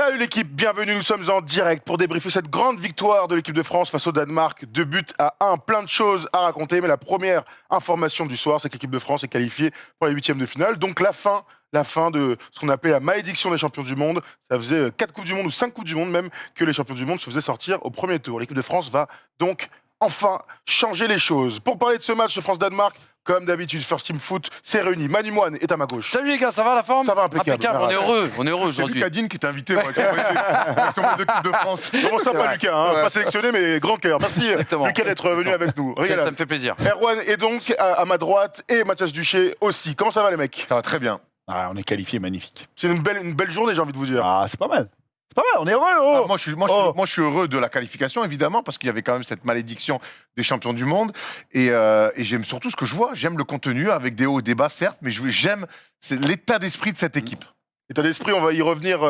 Salut l'équipe, bienvenue, nous sommes en direct pour débriefer cette grande victoire de l'équipe de France face au Danemark. 2-1, plein de choses à raconter, mais la première information du soir, c'est que l'équipe de France est qualifiée pour les huitièmes de finale. Donc la fin de ce qu'on appelait la malédiction des champions du monde. Ça faisait 4 Coupes du Monde ou 5 Coupes du Monde même que les champions du monde se faisaient sortir au premier tour. L'équipe de France va donc enfin changer les choses. Pour parler de ce match de France-Danemark, comme d'habitude, First Team Foot s'est réuni. Manu Moine est à ma gauche. Salut les gars, ça va la forme? Ça va impeccable. On est heureux C'est aujourd'hui. Lucas Digne qui t'a invité pour sélection de l'équipe de France. Comment ça, pas Lucas, hein, Ouais. pas sélectionné, mais grand cœur. Merci Exactement. Lucas d'être venu avec nous. Ça Régalade. me fait plaisir. Erwan est donc à ma droite et Mathias Duché aussi. Comment ça va les mecs? Ça va très bien. Ah, on est qualifié, magnifique. C'est une belle journée, j'ai envie de vous dire. Ah, c'est pas mal. C'est pas mal, on est heureux. Oh. Ah, moi, je suis heureux de la qualification, évidemment, parce qu'il y avait quand même cette malédiction des champions du monde. Et j'aime surtout ce que je vois. J'aime le contenu, avec des hauts et des bas, certes, mais j'aime l'état d'esprit de cette équipe. État d'esprit, on va y revenir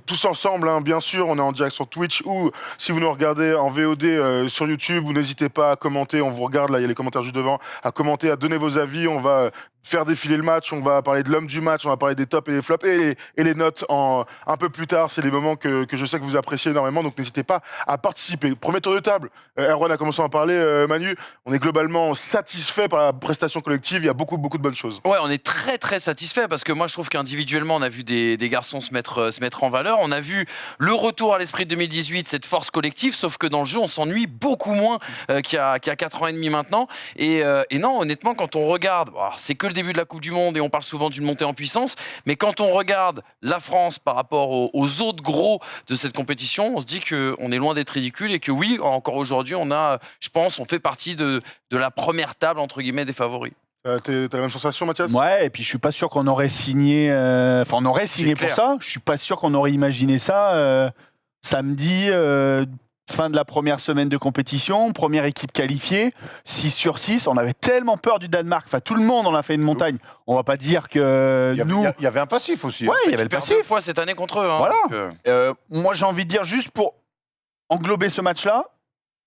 tous ensemble, hein, bien sûr. On est en direct sur Twitch ou si vous nous regardez en VOD sur YouTube, vous n'hésitez pas à commenter. On vous regarde, là, il y a les commentaires juste devant. À commenter, à donner vos avis. On va faire défiler le match. On va parler de l'homme du match. On va parler des tops et des flops et les notes un peu plus tard. C'est les moments que je sais que vous appréciez énormément. Donc n'hésitez pas à participer. Premier tour de table. Erwan a commencé à en parler. Manu, on est globalement satisfait par la prestation collective. Il y a beaucoup de bonnes choses. Ouais, on est très très satisfait parce que moi je trouve qu'individuellement on a vu des garçons se mettre en valeur. On a vu le retour à l'esprit de 2018, cette force collective, sauf que dans le jeu on s'ennuie beaucoup moins qu'il y a 4 ans et demi maintenant. Et non, honnêtement, quand on regarde, c'est que le début de la Coupe du Monde et on parle souvent d'une montée en puissance, mais quand on regarde la France par rapport aux autres gros de cette compétition, on se dit qu'on est loin d'être ridicule et que oui, encore aujourd'hui, on fait partie de la première table entre guillemets des favoris. T'as la même sensation, Mathias? Ouais, et puis je suis pas sûr qu'on aurait signé. Enfin, on aurait signé pour clair. ça. Je suis pas sûr qu'on aurait imaginé ça samedi. Fin de la première semaine de compétition, première équipe qualifiée, 6 sur 6. On avait tellement peur du Danemark. Enfin, tout le monde en a fait une montagne. On va pas dire que Il y avait un passif aussi. Ouais, il y avait le Tu perds passif. 2 fois cette année contre eux. Hein, Voilà. donc, Moi, j'ai envie de dire juste pour englober ce match-là,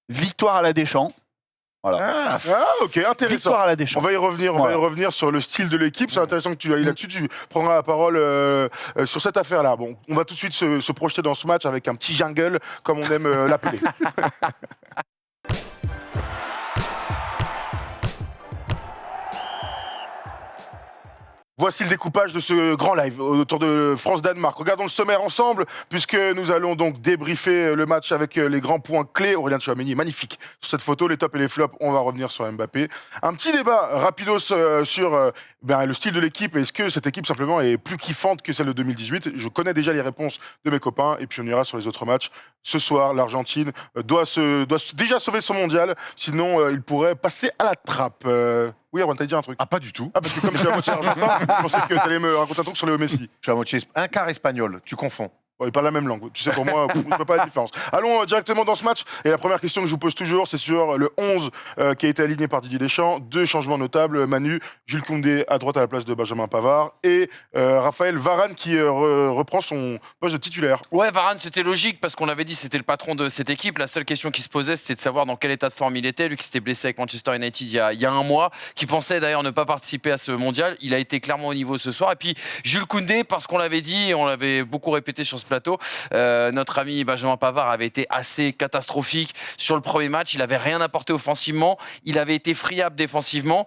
victoire à la Deschamps. Voilà. Ah, ok, intéressant. Victoire à la On Deschamps. va y revenir, on va y revenir sur le style de l'équipe. C'est intéressant que tu ailles là-dessus. Tu prendras la parole sur cette affaire-là. Bon, on va tout de suite se projeter dans ce match avec un petit jungle, comme on aime l'appeler. Voici le découpage de ce grand live autour de France-Danemark. Regardons le sommaire ensemble, puisque nous allons donc débriefer le match avec les grands points clés. Aurélien Tchouameni est magnifique sur cette photo, les tops et les flops. On va revenir sur Mbappé. Un petit débat rapidos sur le style de l'équipe. Est-ce que cette équipe simplement est plus kiffante que celle de 2018? Je connais déjà les réponses de mes copains, et puis on ira sur les autres matchs. Ce soir, l'Argentine doit déjà sauver son mondial, sinon il pourrait passer à la trappe. Oui, Erwan, t'as dit un truc. Ah, pas du tout. Ah, parce que comme je suis à moitié argentin, je pensais que t'allais me raconter un truc sur Léo Messi. Je suis à moitié un quart espagnol. Tu confonds. Bon, ils parlent la même langue. Tu sais, pour moi, je ne vois pas la différence. Allons directement dans ce match. Et la première question que je vous pose toujours, c'est sur le 11 qui a été aligné par Didier Deschamps. 2 changements notables. Manu, Jules Koundé à droite à la place de Benjamin Pavard. Et Raphaël Varane qui reprend son poste de titulaire. Ouais, Varane, c'était logique parce qu'on avait dit c'était le patron de cette équipe. La seule question qui se posait, c'était de savoir dans quel état de forme il était. Lui qui s'était blessé avec Manchester United il y a un mois, qui pensait d'ailleurs ne pas participer à ce mondial. Il a été clairement au niveau ce soir. Et puis Jules Koundé, parce qu'on l'avait dit et on l'avait beaucoup répété sur ce plateau, notre ami Benjamin Pavard avait été assez catastrophique sur le premier match. Il n'avait rien apporté offensivement. Il avait été friable défensivement.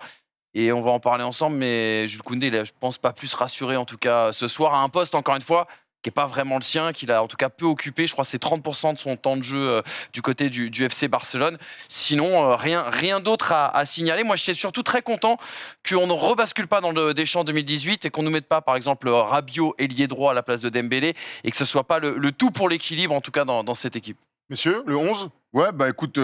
Et on va en parler ensemble, mais Jules Koundé, il a, je pense, pas plus rassuré en tout cas ce soir à un poste, encore une fois, qui n'est pas vraiment le sien, qu'il a en tout cas peu occupé. Je crois que c'est 30% de son temps de jeu du côté du FC Barcelone. Sinon, rien d'autre à signaler. Moi, je suis surtout très content qu'on ne rebascule pas dans le Deschamps 2018 et qu'on ne nous mette pas, par exemple, Rabiot ailier droit à la place de Dembélé et que ce ne soit pas le tout pour l'équilibre, en tout cas dans cette équipe. Messieurs, le 11. Ouais, bah écoute,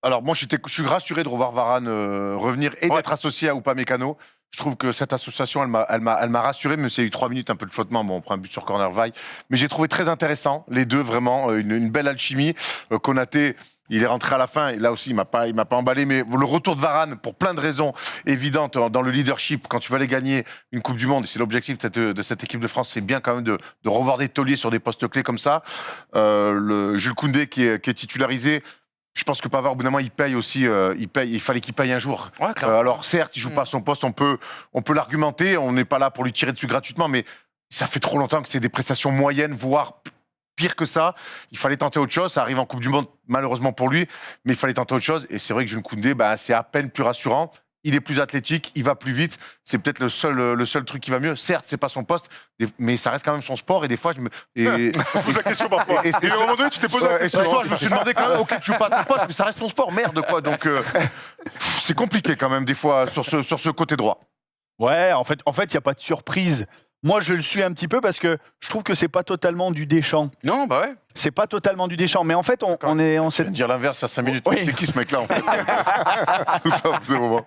alors moi je suis rassuré de revoir Varane revenir et d'être associé à Upamecano. Je trouve que cette association, elle m'a rassuré, même s'il y a eu 3 minutes un peu de flottement. Bon, on prend un but sur corner vaille. Mais j'ai trouvé très intéressant, les deux, vraiment, une belle alchimie. Konaté, il est rentré à la fin, et là aussi, il m'a pas emballé. Mais le retour de Varane, pour plein de raisons évidentes, dans le leadership, quand tu vas aller gagner une Coupe du Monde, et c'est l'objectif de cette équipe de France, c'est bien quand même de revoir des tauliers sur des postes clés comme ça. Le Jules Koundé qui est titularisé. Je pense que Pavard, au bout d'un moment, il paye aussi. Il fallait qu'il paye un jour. Ouais, Alors, certes, il joue pas à son poste. On peut l'argumenter. On n'est pas là pour lui tirer dessus gratuitement, mais ça fait trop longtemps que c'est des prestations moyennes, voire pire que ça. Il fallait tenter autre chose. Ça arrive en Coupe du Monde, malheureusement pour lui, mais il fallait tenter autre chose. Et c'est vrai que Jules Koundé, c'est à peine plus rassurant. Il est plus athlétique, il va plus vite. C'est peut-être le seul truc qui va mieux. Certes, c'est pas son poste, mais ça reste quand même son sport. Et des fois, je me pose la question parfois. Et à un moment donné, tu t'es posé la et question. ce soir, je me suis demandé quand même, ok, tu joues pas à ton poste, mais ça reste ton sport, merde quoi. Donc c'est compliqué quand même des fois sur ce côté droit. Ouais, en fait, il n'y a pas de surprise. Moi, je le suis un petit peu parce que je trouve que c'est pas totalement du Deschamps. Non, bah ouais. C'est pas totalement du Deschamps. Mais en fait, on est en Je viens de dire l'inverse à 5 minutes. Oui. C'est qui ce mec-là en fait Tout à fait, moment.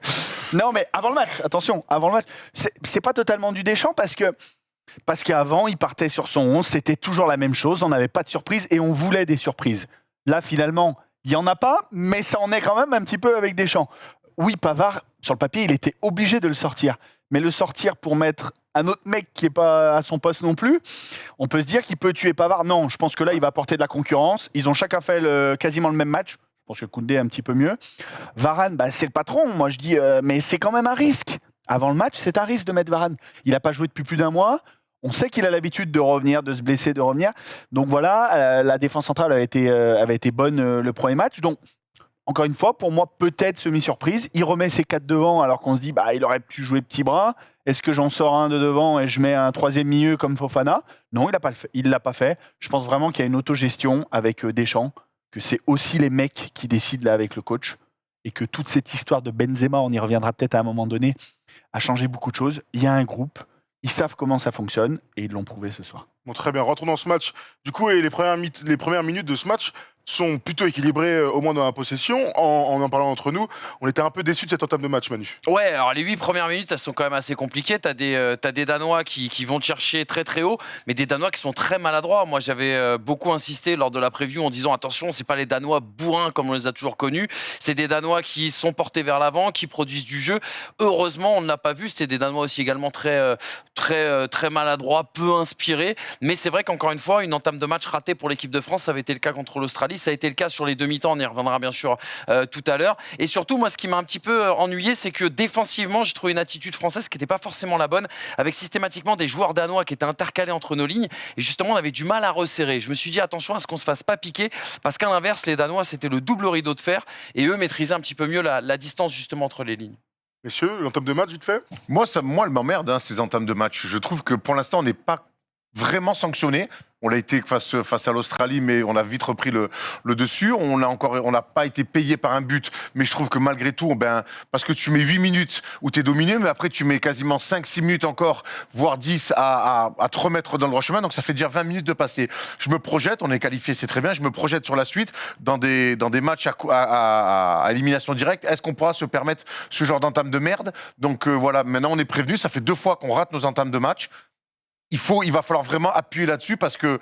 Non, mais avant le match, attention, avant le match, c'est pas totalement du Deschamps parce qu'avant, il partait sur son 11, c'était toujours la même chose, on n'avait pas de surprise et on voulait des surprises. Là, finalement, il n'y en a pas, mais ça en est quand même un petit peu avec Deschamps. Oui, Pavard, sur le papier, il était obligé de le sortir. Mais le sortir pour mettre un autre mec qui n'est pas à son poste non plus, on peut se dire qu'il peut tuer Pavard. Non, je pense que là, il va apporter de la concurrence. Ils ont chacun fait quasiment le même match. Je pense que Koundé est un petit peu mieux. Varane, c'est le patron. Moi, je dis, mais c'est quand même un risque. Avant le match, c'est un risque de mettre Varane. Il n'a pas joué depuis plus d'un mois. On sait qu'il a l'habitude de revenir, de se blesser, de revenir. Donc voilà, la défense centrale avait été bonne le premier match. Donc, encore une fois, pour moi, peut-être semi-surprise. Il remet ses 4 devant alors qu'on se dit il aurait pu jouer petit bras. Est-ce que j'en sors un de devant et je mets un troisième milieu comme Fofana ? Non, il ne l'a pas fait. Je pense vraiment qu'il y a une autogestion avec Deschamps, que c'est aussi les mecs qui décident là avec le coach et que toute cette histoire de Benzema, on y reviendra peut-être à un moment donné, a changé beaucoup de choses. Il y a un groupe, ils savent comment ça fonctionne et ils l'ont prouvé ce soir. Bon, très bien, rentrons dans ce match. Du coup, et les premières minutes de ce match sont plutôt équilibrées, au moins dans la possession. En parlant entre nous, on était un peu déçus de cette entame de match, Manu. Ouais, alors les 8 premières minutes, elles sont quand même assez compliquées. T'as des Danois qui vont te chercher très très haut, mais des Danois qui sont très maladroits. Moi, j'avais beaucoup insisté lors de la preview en disant attention, c'est pas les Danois bourrins comme on les a toujours connus. C'est des Danois qui sont portés vers l'avant, qui produisent du jeu. Heureusement, on ne l'a pas vu. C'était des Danois aussi également très maladroits, peu inspirés. Mais c'est vrai qu'encore une fois, une entame de match ratée pour l'équipe de France. Ça avait été le cas contre l'Australie. Ça a été le cas sur les demi-temps. On y reviendra bien sûr tout à l'heure. Et surtout, moi, ce qui m'a un petit peu ennuyé, c'est que défensivement, j'ai trouvé une attitude française qui n'était pas forcément la bonne, avec systématiquement des joueurs danois qui étaient intercalés entre nos lignes. Et justement, on avait du mal à resserrer. Je me suis dit, attention à ce qu'on ne se fasse pas piquer, parce qu'à l'inverse, les Danois, c'était le double rideau de fer. Et eux maîtrisaient un petit peu mieux la distance justement entre les lignes. Messieurs, l'entame de match, vite fait. Moi, elle m'emmerde, ces entames de match. Je trouve que pour l'instant, on n'est pas vraiment sanctionné. On l'a été face à l'Australie, mais on a vite repris le dessus. On n'a pas été payé par un but, mais je trouve que malgré tout, parce que tu mets 8 minutes où tu es dominé, mais après tu mets quasiment 5-6 minutes encore, voire 10 à te remettre dans le droit chemin, donc ça fait déjà 20 minutes de passer. Je me projette, on est qualifié, c'est très bien, je me projette sur la suite, dans des matchs à élimination directe. Est-ce qu'on pourra se permettre ce genre d'entame de merde ? Donc voilà, maintenant on est prévenu, ça fait 2 fois qu'on rate nos entames de match. Il va falloir vraiment appuyer là-dessus parce que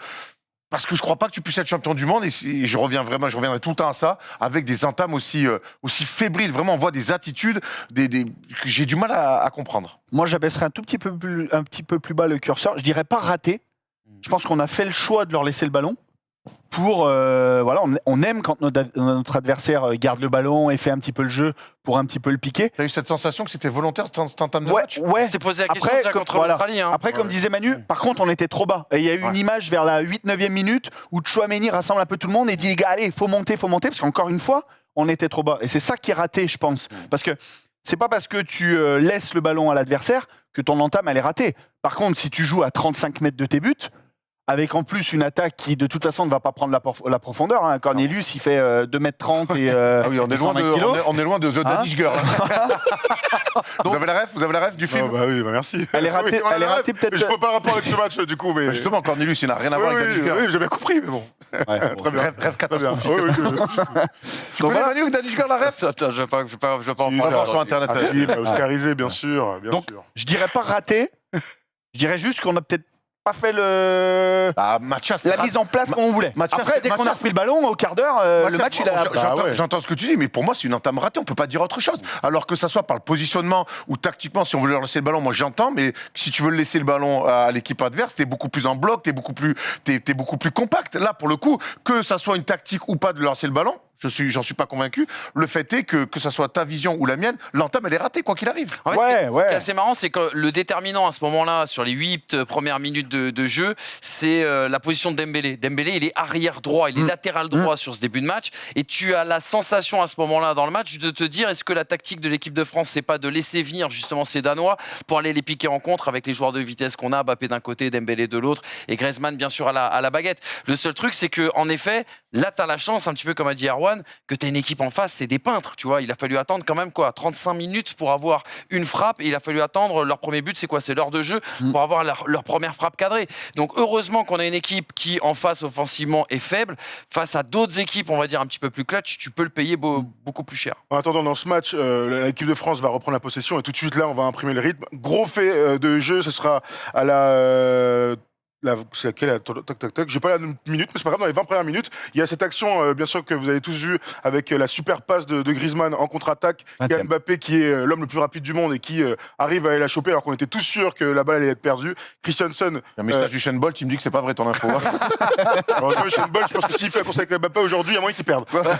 je crois pas que tu puisses être champion du monde et je reviendrai tout le temps à ça avec des entames aussi fébriles. Vraiment, on voit des attitudes que j'ai du mal à comprendre. Moi, j'abaisserai un petit peu plus bas le curseur. Je dirais pas raté. Je pense qu'on a fait le choix de leur laisser le ballon. On aime quand notre adversaire garde le ballon et fait un petit peu le jeu pour un petit peu le piquer. T'as eu cette sensation que c'était volontaire cette entame de match ? Ouais. C'était posé la question déjà contre l'Australie. Après, comme disait Manu, par contre, on était trop bas. Et il y a eu une image vers la 8-9e minute où Tchouaméni rassemble un peu tout le monde et dit les gars, allez, il faut monter, parce qu'encore une fois, on était trop bas. Et c'est ça qui est raté, je pense. Parce que c'est pas parce que tu laisses le ballon à l'adversaire que ton entame, elle est ratée. Par contre, si tu joues à 35 mètres de tes buts, avec en plus une attaque qui de toute façon ne va pas prendre la profondeur. Hein. Cornelius, il fait 2m30 et on est 120 kilos. On est loin de The Danish Girl. Vous avez la ref du film ? Oui, merci. Elle est ratée, Oui, elle est ratée peut-être. Je ne vois pas le rapport avec ce match, du coup. Mais... Justement, Cornelius, il n'a rien à voir avec Danish Girl. Oui, j'ai bien compris, mais bon. Très bien. Rêve catastrophique. Tu Donc connais Manu, Danish Girl, la ref ? Attends, je vais pas en On va voir sur parler. Internet. Oscarisé, bien sûr. Donc, je dirais pas raté. Je dirais juste qu'on a peut-être pas fait la mise en place qu'on voulait. Après, dès qu'on a repris le ballon, au quart d'heure, le match, il a... J'entends ce que tu dis, mais pour moi, c'est une entame ratée. On peut pas dire autre chose. Alors que ça soit par le positionnement ou tactiquement, si on veut leur laisser le ballon, moi j'entends, mais si tu veux laisser le ballon à l'équipe adverse, t'es beaucoup plus en bloc, t'es beaucoup plus compact. Là, pour le coup, que ça soit une tactique ou pas de leur laisser le ballon, j'en suis pas convaincu. Le fait est que ça soit ta vision ou la mienne, l'entame, elle est ratée, quoi qu'il arrive. En fait, ce qui est assez marrant, c'est que le déterminant à ce moment-là, sur les 8 premières minutes de jeu, c'est la position de Dembélé. Dembélé, il est arrière droit, il est latéral droit sur ce début de match. Et tu as la sensation à ce moment-là dans le match de te dire, est-ce que la tactique de l'équipe de France, c'est pas de laisser venir justement ces Danois pour aller les piquer en contre avec les joueurs de vitesse qu'on a, Mbappé d'un côté, Dembélé de l'autre, et Griezmann bien sûr à la baguette. Le seul truc, c'est que en effet, là, tu as la chance, un petit peu comme a dit Erwan, que tu as une équipe en face, c'est des peintres, tu vois. Il a fallu attendre quand même 35 minutes pour avoir une frappe, et il a fallu attendre leur premier but, c'est quoi? C'est l'heure de jeu pour avoir leur première frappe cadrée. Donc heureusement qu'on a une équipe qui en face offensivement est faible. Face à d'autres équipes, on va dire un petit peu plus clutch, tu peux le payer beaucoup plus cher. En attendant, dans ce match, l'équipe de France va reprendre la possession et tout de suite là, on va imprimer le rythme. Gros fait de jeu, ce sera à c'est laquelle? Tac. J'ai pas la minute, mais c'est pas grave, dans les 20 premières minutes, il y a cette action, bien sûr, que vous avez tous vue, avec la super passe de Griezmann en contre-attaque. Il y a Mbappé qui est l'homme le plus rapide du monde et qui arrive à aller la choper alors qu'on était tous sûrs que la balle allait être perdue. Christensen. Un message du Usain Bolt, il me dit que c'est pas vrai ton info. Alors, Usain Bolt, je pense que s'il fait la course avec Mbappé aujourd'hui, il y a moyen qu'il perde. Aujourd'hui,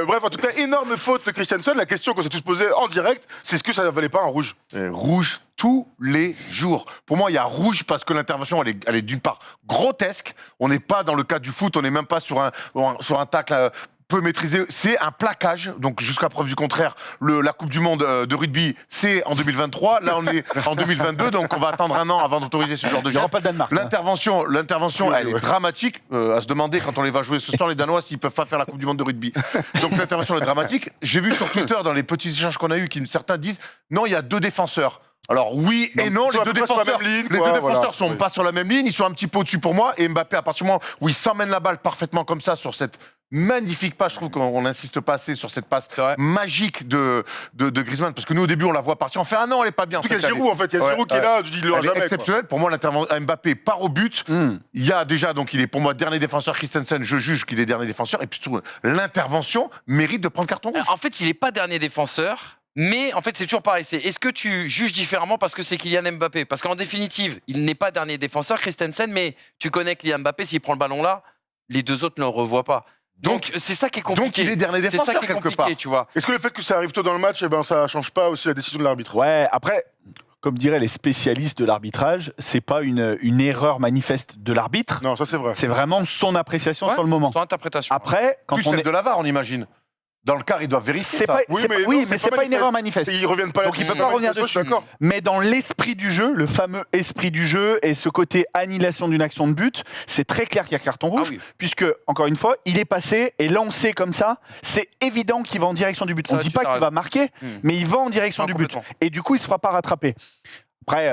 Bref, en tout cas, énorme faute de Christensen. La question qu'on s'est tous posée en direct, c'est est-ce que ça ne valait pas un rouge? Rouge tous les jours. Pour moi, il y a rouge parce que l'intervention, elle est d'une part grotesque. On n'est pas dans le cadre du foot, on n'est même pas sur un tacle peu maîtrisé. C'est un plaquage. Donc, jusqu'à preuve du contraire, la Coupe du Monde de rugby, c'est en 2023. Là, on est en 2022, donc on va attendre un an avant d'autoriser ce genre de Il n'y aura geste. pas de Danemark. L'intervention, elle est dramatique. À se demander, quand on les va jouer ce soir, les Danois, s'ils peuvent pas faire la Coupe du Monde de rugby. Donc, l'intervention est dramatique. J'ai vu sur Twitter, dans les petits échanges qu'on a eus, certains disent non, il y a 2 défenseurs. Alors oui et non, les deux défenseurs sont pas sur la même ligne, ils sont un petit peu au-dessus pour moi, et Mbappé, à partir du moment où il s'emmène la balle parfaitement comme ça sur cette magnifique passe, je trouve qu'on n'insiste pas assez sur cette passe magique de Griezmann, parce que nous au début on la voit partir, on fait ah non elle est pas bien. Il y a Giroud en fait, il y a Giroud qui est là, il l'aura jamais. Exceptionnel, pour moi l'intervention Mbappé part au but, il y a déjà donc il est pour moi dernier défenseur, Christensen, je juge qu'il est dernier défenseur, et puis surtout l'intervention mérite de prendre carton rouge. En fait il est pas dernier défenseur. Mais en fait, c'est toujours pareil. Est-ce que tu juges différemment parce que c'est Kylian Mbappé? Parce qu'en définitive, il n'est pas dernier défenseur, Christensen, mais tu connais Kylian Mbappé, s'il prend le ballon là, les deux autres ne le revoient pas. Donc c'est ça qui est compliqué. Donc il est dernier défenseur, c'est ça qui est compliqué, tu vois. Est-ce que le fait que ça arrive tôt dans le match, ça change pas aussi la décision de l'arbitre? Ouais, après, comme diraient les spécialistes de l'arbitrage, c'est pas une erreur manifeste de l'arbitre. Non, ça c'est vrai. C'est vraiment son appréciation sur le moment. Son interprétation. Après, quand plus on celle est de la VAR, on imagine. Dans le quart, ils doivent vérifier ça. Mais c'est pas une erreur manifeste. Et ils reviennent pas Donc il ne peut pas revenir dessus. D'accord. Mais dans l'esprit du jeu, le fameux esprit du jeu et ce côté annihilation d'une action de but, c'est très clair qu'il y a carton rouge, puisque, encore une fois, il est passé et lancé comme ça, c'est évident qu'il va en direction du but. On ne dit pas qu'il va marquer, mais il va en direction du but. Et du coup, il ne se fera pas rattraper. Après,